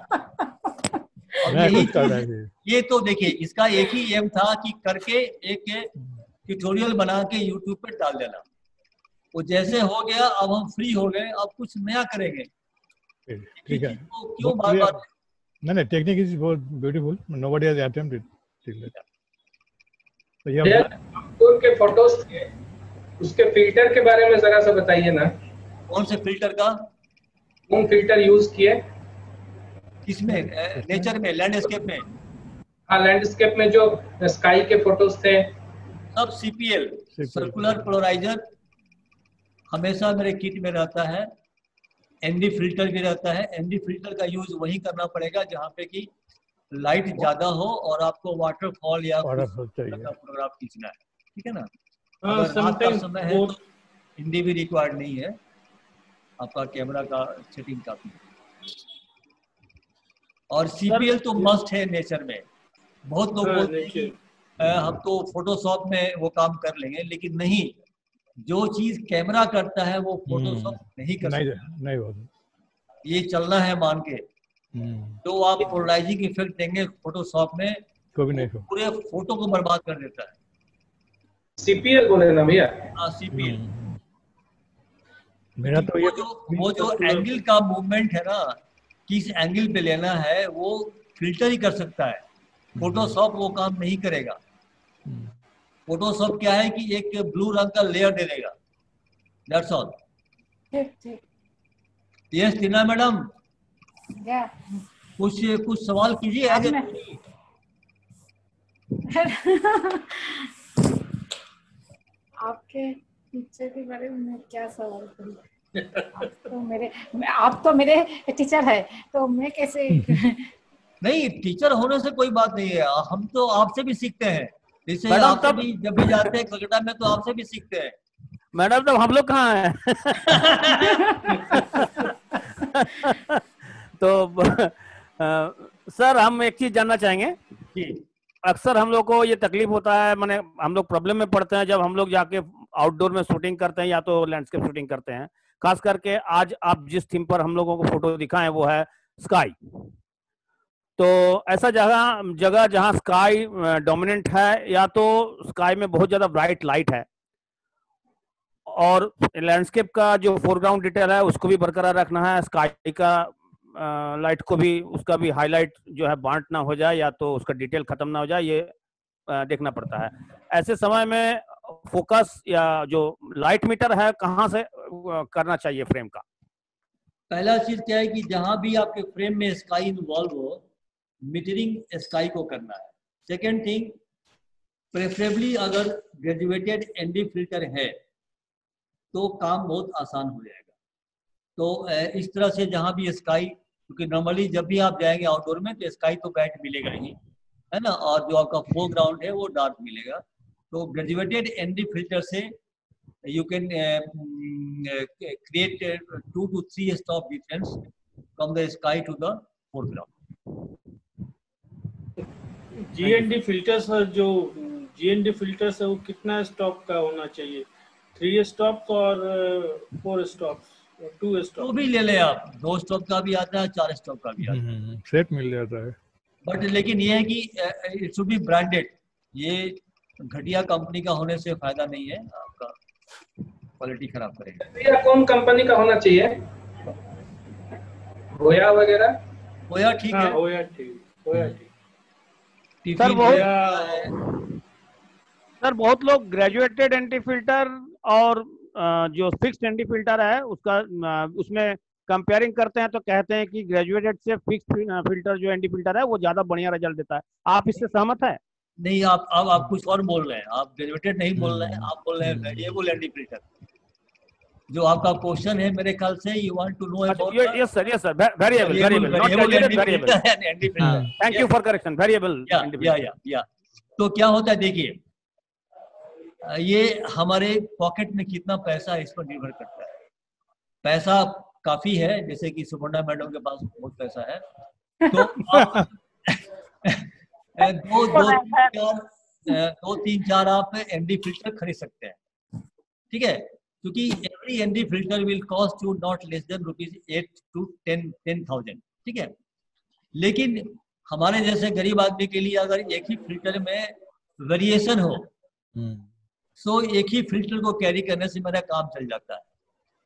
ये तो देखिए इसका एक ही एम था कि करके एक ट्यूटोरियल बना के यूट्यूब पे डाल देना। वो जैसे हो गया, अब हम फ्री हो गए, अब कुछ नया करेंगे। ठीक है, क्यों बार-बार? नहीं, technique is beautiful, nobody has attempted. तो ये आपको के फोटोज थे, उसके फिल्टर के बारे में जरा सा बताइए ना। कौन से फिल्टर का? कौन फिल्टर यूज किए? किसमें? नेचर में, लैंडस्केप में? हाँ, लैंडस्केप में जो स्काई के फोटोज थे सब सीपीएल, सर्कुलर पोलराइजर हमेशा मेरे किट में रहता है। एनडी फिल्टर भी रहता है। एनडी फिल्टर का यूज वही करना पड़ेगा जहाँ पे कि लाइट ज्यादा हो और आपको वाटरफॉल या प्रोग्राम खींचना है, ठीक है ना। अगर रात का समय है तो एनडी भी रिक्वायर्ड नहीं है, आपका कैमरा का सेटिंग काफी। और सीपीएल तो मस्ट है नेचर में। बहुत लोग बोलते हैं हम तो फोटोशॉप में वो काम कर लेंगे, लेकिन नहीं, जो चीज कैमरा करता है वो फोटोशॉप नहीं कर सकता। ये चलना है मान के। तो आप पोलराइजिंग इफेक्ट देंगे फोटोशॉप में, पूरे फोटो को बर्बाद कर देता है। सीपीएल बोले ना भैया? हाँ, सीपीएल। मेरा तो वो जो एंगल का मूवमेंट है ना, किस एंगल पे लेना है, वो फिल्टर ही कर सकता है। फोटोशॉप वो काम नहीं करेगा। फोटोशॉप क्या है कि एक ब्लू रंग का लेयर दे देगा, that's all. Yes Tina madam, कुछ सवाल कीजिए आगे। आपके टीचर के बारे में क्या सवाल करूं? आप तो मेरे टीचर है, तो मैं कैसे? नहीं, टीचर होने से कोई बात नहीं है, हम तो आपसे भी सीखते हैं। जैसे आपसे भी जब भी जाते हैं कलकत्ता में तो आपसे भी सीखते हैं। मैडम, तब हम लोग कहाँ हैं? तो सर हम एक चीज जानना चाहेंगे जी। अक्सर हम लोग को ये तकलीफ होता है, माने हम लोग प्रॉब्लम में पड़ते हैं जब हम लोग जाके आउटडोर में शूटिंग करते हैं या तो लैंडस्केप शूटिंग करते हैं। खास करके आज आप जिस थीम पर हम लोगों को फोटो दिखाएं वो है स्काई। तो ऐसा जगह जहां स्काई डोमिनेंट है या तो स्काई में बहुत ज्यादा ब्राइट लाइट है और लैंडस्केप का जो फोरग्राउंड डिटेल है उसको भी बरकरार रखना है, स्काई का लाइट को भी, उसका भी हाईलाइट जो है बांट ना हो जाए या तो उसका डिटेल खत्म ना हो जाए, ये देखना पड़ता है। ऐसे समय में फोकस या जो लाइट मीटर है कहाँ से करना चाहिए फ्रेम का? पहला चीज क्या है कि जहां भी आपके फ्रेम में स्काई इन्वॉल्व हो, मीटरिंग स्काई को करना है। सेकेंड थिंग, प्रेफरेबली अगर ग्रेजुएटेड एनडी फिल्टर है तो काम बहुत आसान हो जाएगा। तो इस तरह से जहां भी स्काई, क्योंकि नॉर्मली जब भी आप जाएंगे आउटडोर में तो स्काई तो ब्राइट मिलेगा ही, है ना, और जो आपका फोरग्राउंड है वो डार्क मिलेगा। तो ग्रेजुएटेड एनडी फिल्टर से you can create 2 to 3 stop difference from the sky to the foreground. GND filters जो GND फिल्टर्स है वो कितना स्टॉप का होना चाहिए? 3 स्टॉप और 4 स्टॉप, 2 स्टॉप? तो भी ले ले आप, 2 स्टॉप का भी आता है, 4 स्टॉप का भी आता है, सेट मिल जाता है। बट लेकिन ये है कि इट शुड बी ब्रांडेड। ये घटिया कंपनी का होने से फायदा नहीं है, आपका क्वालिटी खराब करेगा। भैया कौन कंपनी का होना चाहिए? होया वगैरह? होया ठीक है, होया ठीक, होया ठीक। सर बहुत लोग ग्रेजुएटेड एंटी फिल्टर और जो फिक्स्ड एंटी फिल्टर है उसका उसमें कंपेयरिंग करते हैं तो कहते हैं कि ग्रेजुएटेड से फिक्स्ड फिल्टर जो एंटी फिल्टर है वो ज्यादा बढ़िया रिजल्ट देता है। आप इससे सहमत है? नहीं, आप कुछ और बोल रहे हैं, आप ग्रेजुएटेड नहीं बोल रहे हैं, आप बोल रहे हैं वेरिएबल एंटी फिल्टर। जो आपका क्वेश्चन है मेरे ख्याल से you want to know about, yes sir variable not variable. Thank you for correction, variable. या तो क्या होता है, देखिए ये हमारे पॉकेट में कितना पैसा है इस पर निर्भर करता है। पैसा काफी है, जैसे कि सुपर्णा मैडम के पास बहुत पैसा है, तो आप दो तीन चार आप एनडी फिल्टर खरीद सकते हैं, ठीक है, क्योंकि every ND filter will cost you not less than ₹8 to 10,000, ठीक है। लेकिन हमारे जैसे गरीब आदमी के लिए अगर एक ही फिल्टर में वेरिएशन हो, सो एक ही फिल्टर को कैरी करने से मेरा काम चल जाता है।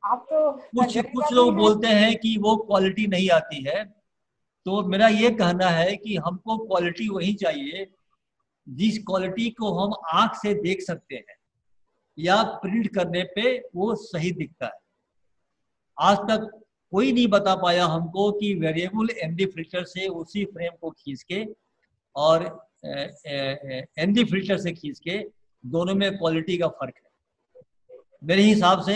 आप तो कुछ लोग बोलते हैं कि वो क्वालिटी नहीं आती है, तो मेरा ये कहना है कि हमको क्वालिटी वही चाहिए जिस क्वालिटी को हम आंख से देख सकते हैं या प्रिंट करने पे वो सही दिखता है। आज तक कोई नहीं बता पाया हमको कि वेरिएबल एनडी फिल्टर से उसी फ्रेम को खींच के और एनडी फिल्टर से खींच के दोनों में क्वालिटी का फर्क है। मेरे हिसाब से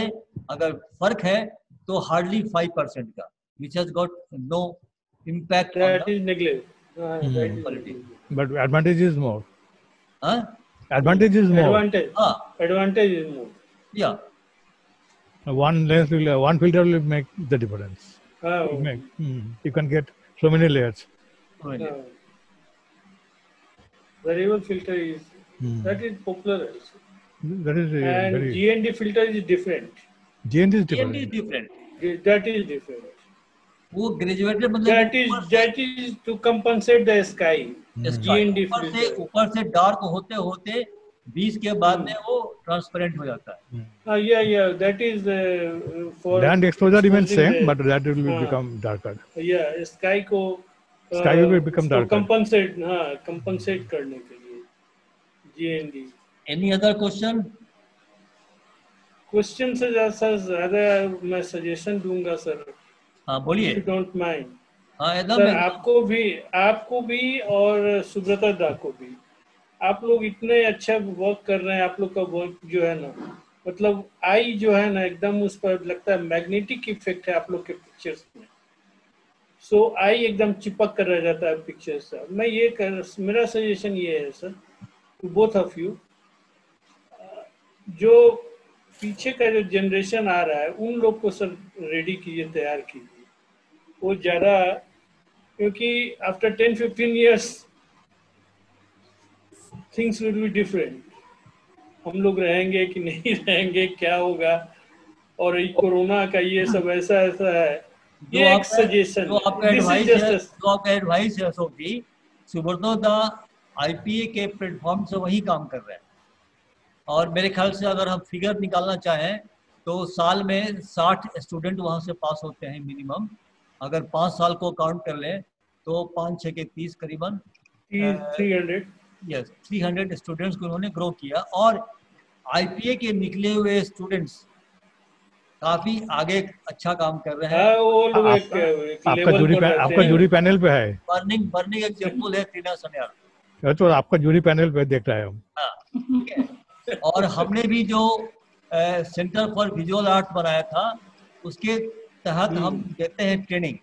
अगर फर्क है तो हार्डली 5% का, which has got no impact that is neglect. Quality. But advantage is more. Huh? Advantage is more. Advantage is more. Yeah. One lens will, one filter will make the difference. You can get so many layers. Variable filter is that is popular also. That is and very. GND filter is different. GND is different. GND is different. That is different. वो graduated मतलब that is to compensate the sky. GND filter ऊपर से dark होते होते 20 के बाद में वो ट्रांसपेरेंट हो जाता है। Yeah, that is for land exposure remains same, but that will become darker. Yeah, sky को sky will become darker. compensate करने के लिए GND. Any other question? Question से ज्यादा मैं सजेशन दूंगा सर। हाँ बोलिए। Don't mind. हाँ एकदम। सर आपको भी और सुब्रता दा को भी, आप लोग इतने अच्छा वर्क कर रहे हैं। आप लोग का वर्क जो है ना, मतलब आई जो है ना एकदम उस पर लगता है मैग्नेटिक इफेक्ट है आप लोग के पिक्चर्स में। सो आई एकदम चिपक कर रह जाता है पिक्चर्स से। मैं मेरा सजेशन ये है sir to both of you, जो पीछे का जो जनरेशन आ रहा है उन लोग को सर रेडी कीजिए, तैयार कीजिए। वो ज्यादा, क्योंकि after 10-15 years things will be different. हम लोग रहेंगे कि नहीं रहेंगे, क्या होगा, और कोरोना का ये सब ऐसा ऐसा है। ये एक सजेशन, जो आपका एडवाइस है अशोक जी, सुब्रतो दा आईपीए के प्लेटफॉर्म से वही काम कर रहे हैं, और मेरे ख्याल से अगर हम फिगर निकालना चाहें तो साल में 60 स्टूडेंट वहां से पास होते हैं मिनिमम। अगर 5 साल को काउंट कर लें तो 5-6 के 30 करीबन 300 स्टूडेंट्स को उन्होंने ग्रो किया, और आईपीए के निकले हुए स्टूडेंट्स काफी आगे अच्छा काम कर रहे हैं। आपका जूरी पैनल पे है, बर्निंग एग्जांपल है टीना सन्याल, तो आपका जूरी पैनल पे देख रहा है हम। ठीक है। और हमने भी जो सेंटर फॉर विजुअल आर्ट बनाया था उसके तहत हम देते हैं ट्रेनिंग।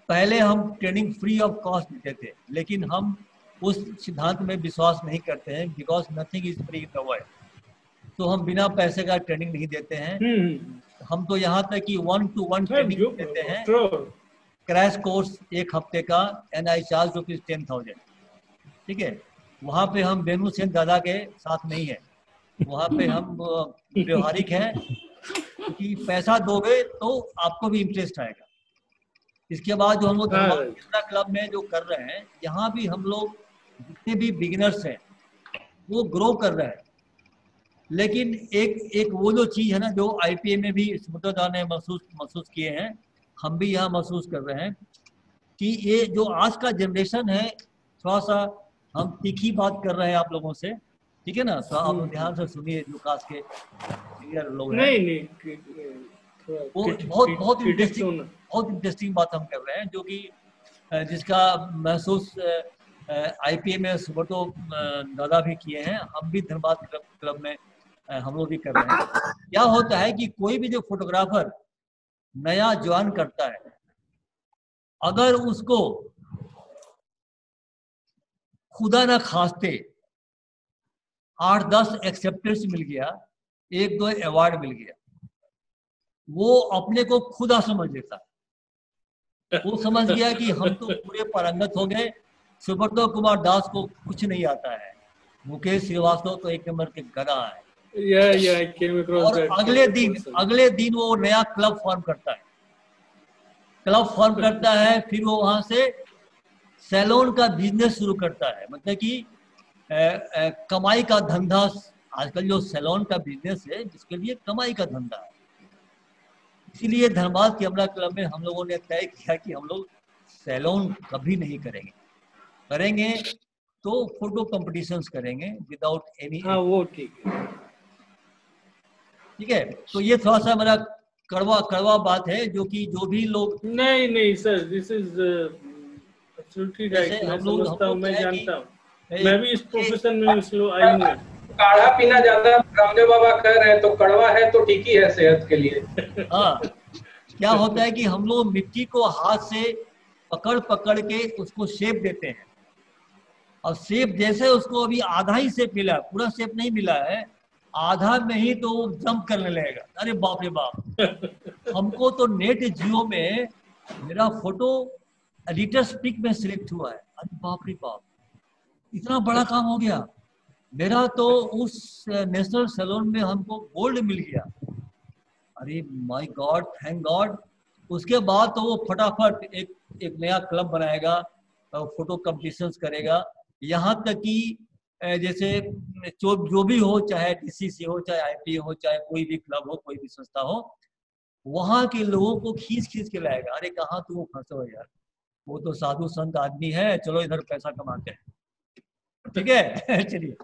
पहले हम ट्रेनिंग फ्री ऑफ कॉस्ट देते थे, लेकिन हम उस सिद्धांत में विश्वास नहीं करते हैं, because nothing is free in the world. तो हम बिना पैसे का ट्रेनिंग नहीं देते हैं। हम तो यहाँ तक कि 1-to-1 ट्रेनिंग देते हैं। क्रैश कोर्स 1 हफ्ते का, एंड आई चार्ज रुपीज 10,000। ठीक है। वहाँ पे हम बेनू सेन दादा के साथ नहीं है, वहाँ पे हम व्यवहारिक हैं, कि पैसा दोगे तो आपको भी इंटरेस्ट आएगा। इसके बाद जो हम लोग क्लब में जो कर रहे हैं, यहाँ भी हम लोग जितने भी बिगिनर्स हैं वो ग्रो कर रहे हैं। लेकिन एक वो जो चीज है ना, जो आईपीए में भी सुब्रतो ने महसूस किए हैं, हम भी यहाँ महसूस कर रहे हैं, कि ये जो आज का जनरेशन है, थोड़ा सा हम तीखी बात कर रहे हैं आप लोगों से, ठीक है ना? तो आप ध्यान से सुनिए, जो कास्ट के सीनियर लोग हैं। नहीं वो बहुत इंटरेस्टिंग बात हम कर रहे हैं, जो कि जिसका महसूस आईपीए में सुब्रतो दादा भी किए हैं, हम भी धनबाद क्लब में हम लोग भी कर रहे हैं। क्या होता है कि कोई भी जो फोटोग्राफर नया ज्वाइन करता है, अगर उसको खुदा ना खास्ते 8-10 एक्सेप्टेंस मिल गया, 1-2 अवार्ड मिल गया, वो अपने को खुदा समझ लेता है। वो समझ गया कि हम तो पूरे पारंगत हो गए, सुब्रतो कुमार दास को कुछ नहीं आता है, मुकेश श्रीवास्तव तो 1 नंबर के गधा है। और अगले दिन वो नया क्लब फॉर्म करता है, फिर वो वहां से सैलून का बिजनेस शुरू करता है। मतलब कि कमाई का धंधा, आजकल जो सैलून का बिजनेस है, जिसके लिए कमाई का धंधा है। इसीलिए धनबाद के अमला क्लब में हम लोगों ने तय किया कि हम लोग सैलून कभी नहीं करेंगे तो फोटो कॉम्पिटिशन्स करेंगे विदाउट एनी। वो ठीक है। तो ये थोड़ा सा मेरा कड़वा बात है, जो कि जो भी लोग नहीं sir, this is absolutely right. मैं समझता हूं, मैं जानता हूं, मैं भी इस प्रोफेशन में आई हूं। काढ़ा पीना ज्यादा रामदेव बाबा कह रहे हैं, तो कड़वा है तो ठीक ही है सेहत के लिए। हाँ, क्या होता है कि हम लोग मिट्टी को हाथ से पकड़ के उसको शेप देते हैं, और शेप जैसे उसको अभी आधा ही शेप मिला, पूरा शेप नहीं मिला है, आधा में ही तो जंप करने लगेगा। अरे बाप रे बाप। हमको तो नेट जियो में मेरा फोटो एडिटर्स पिक में सिलेक्ट हुआ है। अरे बाप रे बाप, इतना बड़ा काम हो गया मेरा। तो उस नेशनल सैलून में हमको गोल्ड मिल गया। अरे माय गॉड, थैंक गॉड। उसके बाद तो वो फटाफट एक नया क्लब बनाएगा, फोटो कॉम्पिटिशन्स करेगा। यहाँ तक कि जैसे जो भी हो, चाहे डीसीसी हो, चाहे आईपीए हो, चाहे कोई भी क्लब हो, कोई भी संस्था हो, वहाँ के लोगों को खींच के लाएगा। अरे कहाँ तुम फंसे हो यार, वो तो साधु संत आदमी है, चलो इधर पैसा कमाते हैं। ठीक है। चलिए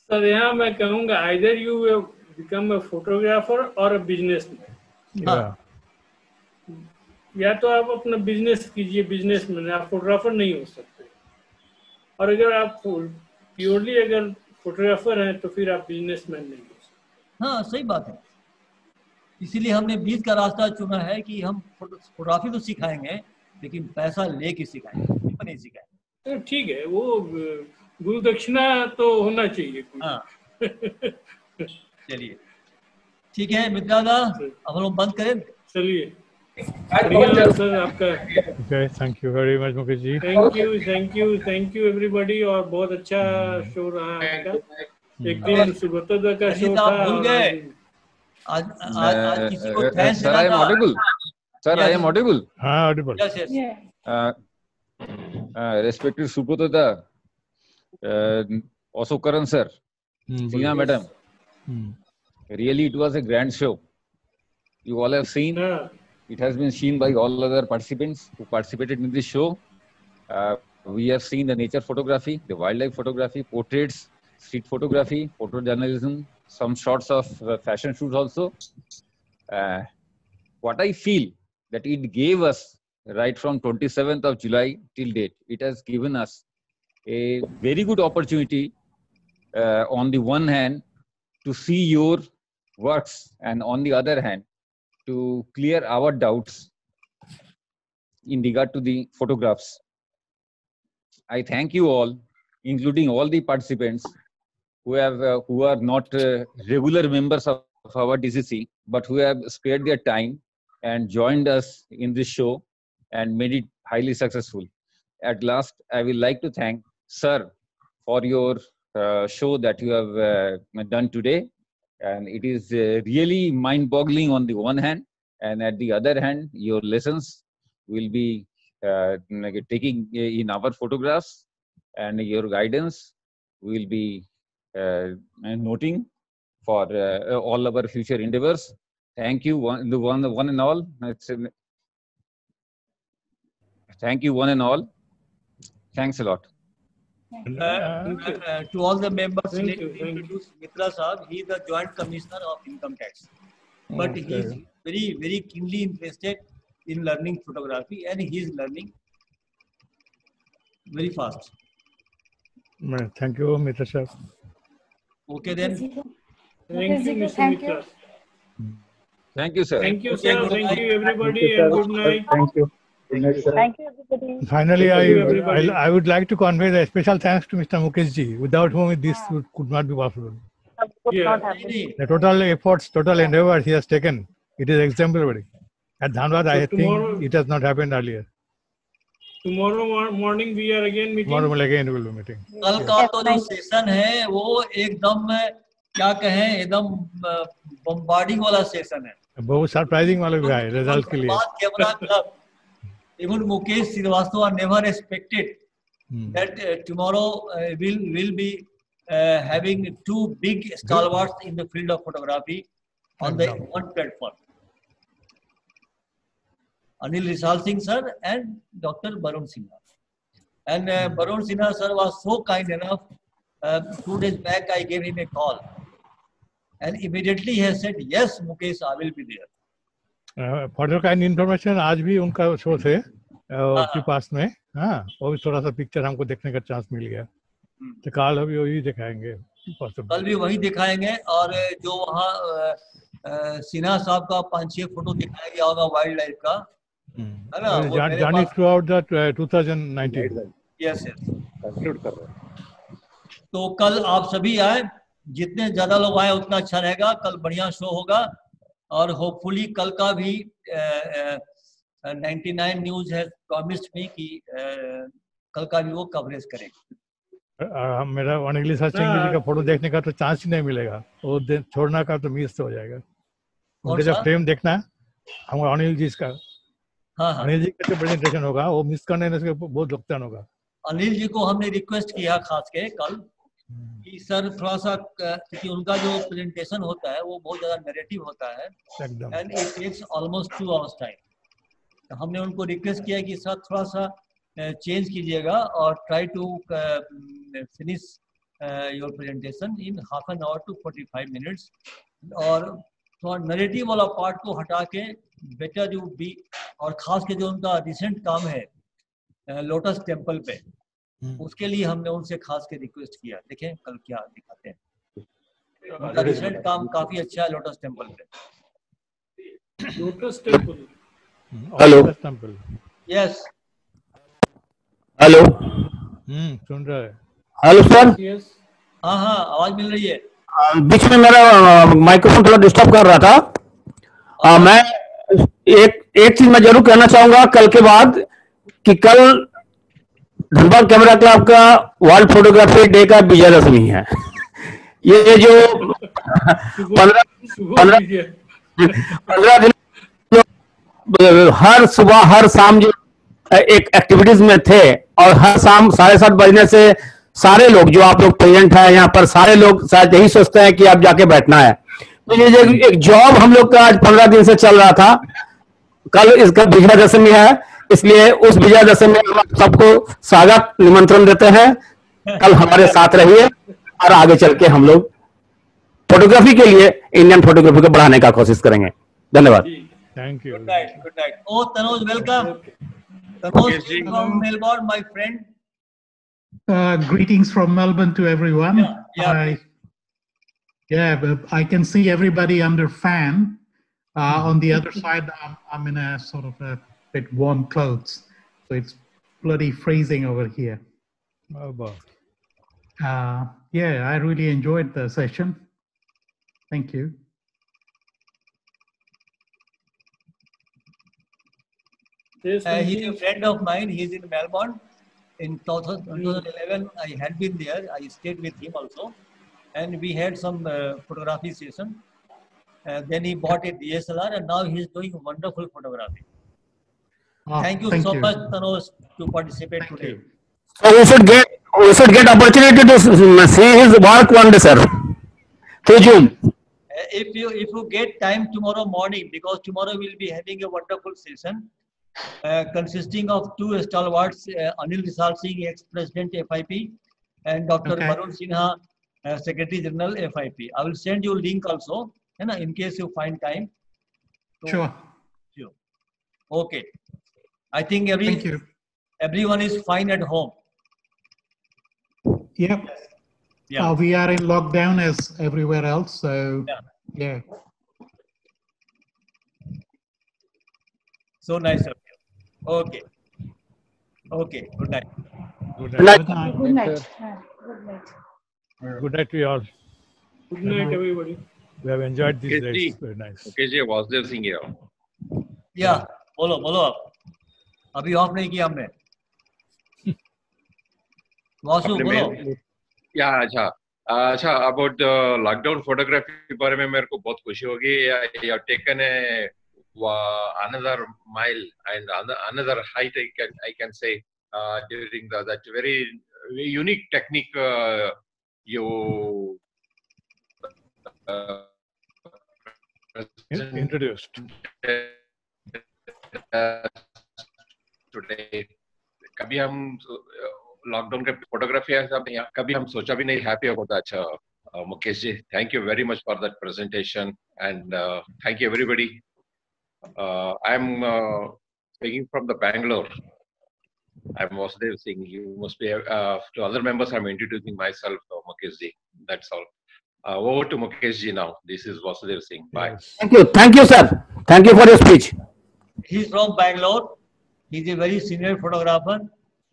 सर, यहाँ मैं कहूँगा either you become a photographer और अ बिजनेसमैन। या तो आप अपना बिजनेस कीजिए, बिजनेसमैन, आप फोटोग्राफर नहीं हो सकते। और अगर आप प्योरली अगर फोटोग्राफर हैं तो फिर आप बिजनेसमैन नहीं हो सकते। हाँ, सही बात है। इसीलिए हमने बीच का रास्ता चुना है कि हम फोटोग्राफी तो सिखाएंगे, लेकिन पैसा लेके सिखाएंगे, नहीं सिखाएंगे। तो ठीक है, वो गुरु दक्षिणा तो होना चाहिए। हाँ। चलिए ठीक है मित्रा दा, अब हम लोग बंद करें। चलिए। आज बहुत धन्यवाद जरूरी सर आपका। Okay, thank you very much, Mukesh ji. Thank you everybody. और बहुत अच्छा शो रहा आज का। एक दिन सुब्रता का शो था भूल और गए। आज आज आज आज किसी को thanks Sir, I am audible. Sir, I am audible. हाँ, audible. Yes, yes. Yeah. Respected Subrata, also Karan sir, Tina madam. Really, it was a grand show. You all have seen. It has been seen by all other participants who participated in this show. We have seen the nature photography, the wildlife photography, portraits, street photography, photojournalism, some shots of fashion shoots also. What I feel that it gave us right from 27th of July till date, it has given us a very good opportunity on the one hand to see your works, and on the other hand to clear our doubts in regard to the photographs. I thank you all, including all the participants who are not regular members of our DCC, but who have spared their time and joined us in this show and made it highly successful. At last, I will like to thank Sir for your show that you have done today. And it is really mind-boggling on the one hand, and at the other hand, your lessons will be taking in our photographs, and your guidance will be noting for all our future endeavors. Thank you, one and all. Thank you, one and all. Thanks a lot. To all the members, Thank you. introduce Mitra Saab. He is the Joint Commissioner of Income Tax, but he is very, very keenly interested in learning photography, and he is learning very fast. Thank you, Mitra sir. Okay then. Thank you, Mr. Mitra. Thank you, sir. Thank you, sir. Thank you, everybody, and good night. Thank you. Thank you, everybody. Finally, Thank you, everybody. I would like to convey the special thanks to Mr. Mukesh ji, without whom this could not be possible. Would Yeah. not happen. The total efforts, total endeavor he has taken, it is exemplary. At Dhanbad, I tomorrow- think it has not happened earlier. Tomorrow morning we are again meeting. Tomorrow again we will be meeting. कल का तो जो session है वो एकदम क्या कहें एकदम बम्बार्डिंग वाला सेशन है. बहुत सरप्राइजिंग वाला भी है रिजल्ट के लिए. Camera club. Even Mukesh Srivastava never expected that tomorrow will be having two big stalwarts in the field of photography on the one platform. Anil Risal Singh sir and Dr. Barun Sinha. And Barun Sinha sir was so kind enough. 2 days back I gave him a call, and immediately he has said, yes Mukesh, I will be there. Further kind information आज भी उनका show थे आपके पास में. हाँ, वो भी थोड़ा सा पिक्चर हमको देखने का चांस मिल गया. तो कल अभी वही दिखाएंगे. कल भी वही दिखाएंगे. और जो वहाँ सिन्हा साहब का 5-6 फोटो दिखाया गया होगा वाइल्ड लाइफ का, है ना, journey through out the 2019. Yes yes, conclude कर रहे हैं. तो कल आप सभी आए, जितने ज्यादा लोग आए उतना अच्छा रहेगा. कल बढ़िया शो होगा और होपफुली कल का भी 99 न्यूज है प्रॉमिस्ड मी कि कल का भी वो कवरेज करेंगे. मेरा अनिल सिंह जी का फोटो देखने का तो चांस ही नहीं मिलेगा. वो छोड़ना का तो मिस हो जाएगा. उनके जब फ्रेम देखना हम अनिल जी का, हाँ अनिल जी का जो प्रेजेंटेशन होगा वो मिस करने से बहुत नुकसान होगा. अनिल जी को हमने रिक्वेस्ट किया खास के कल कि सर थोड़ा सा, क्योंकि उनका जो प्रेजेंटेशन होता है वो बहुत ज्यादा नैरेटिव होता है and it takes almost 2 hours time. तो हमने उनको रिक्वेस्ट किया कि सर थोड़ा सा चेंज कीजिएगा और try to finish your presentation in half an hour to 45 minutes. और थोड़ा नैरेटिव वाला पार्ट को हटा के बेटर यू बी, और खास के जो उनका रिसेंट काम है लोटस टेम्पल पे, उसके लिए हमने उनसे खास के रिक्वेस्ट किया. देखें कल क्या दिखाते हैं. उनका रिसेंट काम काफी अच्छा है लोटस टेम्पल पे. Lotus temple. Hello. Yes. Hello. सुन रहा है. Hello sir. यस. हाँ हाँ, आवाज मिल रही है. बीच में मेरा माइक्रोफोन थोड़ा डिस्टर्ब कर रहा था. मैं एक चीज मैं जरूर कहना चाहूंगा कल के बाद कि कल धनबाद कैमरा क्लब का वर्ल्ड फोटोग्राफी डे का विजयदशमी है। ये जो 15 दिन हर सुबह हर शाम जो एक एक्टिविटीज में थे, और हर शाम 7:30 बजने से सारे लोग जो आप लोग प्रेजेंट है यहाँ पर, सारे लोग शायद यही सोचते हैं कि आप जाके बैठना है। तो ये एक जॉब हम लोग का आज 15 दिन से चल रहा था, कल इसका विजयदशमी है, इसलिए उस विजयदशमी में हम सबको स्वागत निमंत्रण देते हैं। कल हमारे साथ रहिए और आगे चल के हम लोग फोटोग्राफी के लिए इंडियन फोटोग्राफी को बढ़ाने का कोशिश करेंगे। धन्यवाद। Thank you. Good night. Good night. Oh, Tanoj, welcome. Tanoj from Melbourne, my friend. Greetings from Melbourne to everyone. Yeah. But I can see everybody under fan. On the other side, I'm in a sort of a bit warm clothes, so it's bloody freezing over here. Oh, wow. Yeah, I really enjoyed the session. Thank you. He's a friend of mine. He's in Melbourne. In 2011, I had been there. I stayed with him also, and we had some photography session. Then he bought a DSLR, and now he's doing wonderful photography. Thank you so much, Tanoj, to participate today. So we should get opportunity to see his work one day, sir. Through Zoom. If you get time tomorrow morning, because tomorrow we'll be having a wonderful session. Consisting of two stalwarts, Anil Risal Singh, ex-president FIP, and Dr. Varun Sinha, Secretary General FIP. I will send you link also, in case you find time. So, Sure. Okay. I think everyone is fine at home. Yep. Yeah. We are in lockdown as everywhere else, so yeah. So nice of you. Okay. Okay. Good night. Good Good night. night. Good night. Good night to you all. Good night, everybody. We have enjoyed these Okay, days. Very nice. Okay, ji Vasudev Singh here. Yeah. बोलो आप. अभी of नहीं किया हमने. वासु बोलो. या अच्छा about lockdown photography के बारे में मेरे को बहुत खुशी होगी. You have taken another mile and another height, I can say, during that very unique technique you introduced today. कभी हम लॉकडाउन के फोटोग्राफी कभी हम सोचा भी नहीं. Happy about that. अच्छा Mukesh ji, thank you very much for that presentation and thank you everybody. I'm speaking from the Bangalore. I'm Vasudev Singh. You must be to other members. I'm introducing myself, Mukesh ji. That's all. Over to Mukesh ji now. This is Vasudev Singh. Bye. Thank you, sir. Thank you for your speech. He's from Bangalore. He's a very senior photographer.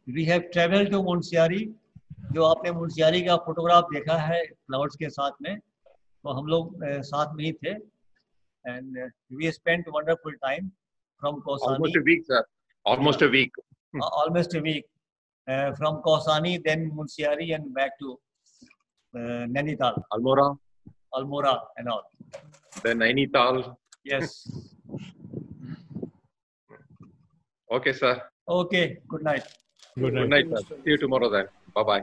We have traveled to Munsiari. जो आपने मुंशियारी का photograph देखा है clouds के साथ में, तो हम लोग साथ में ही थे. And we spent wonderful time from Kausani. Almost a week, sir. Almost a week. Almost a week. From Kausani, then Munsiari, and back to Nainital. Almora and all. Then Nainital. Yes. Okay, sir. Okay. Good night. Good night, sir. See you tomorrow then. Bye-bye.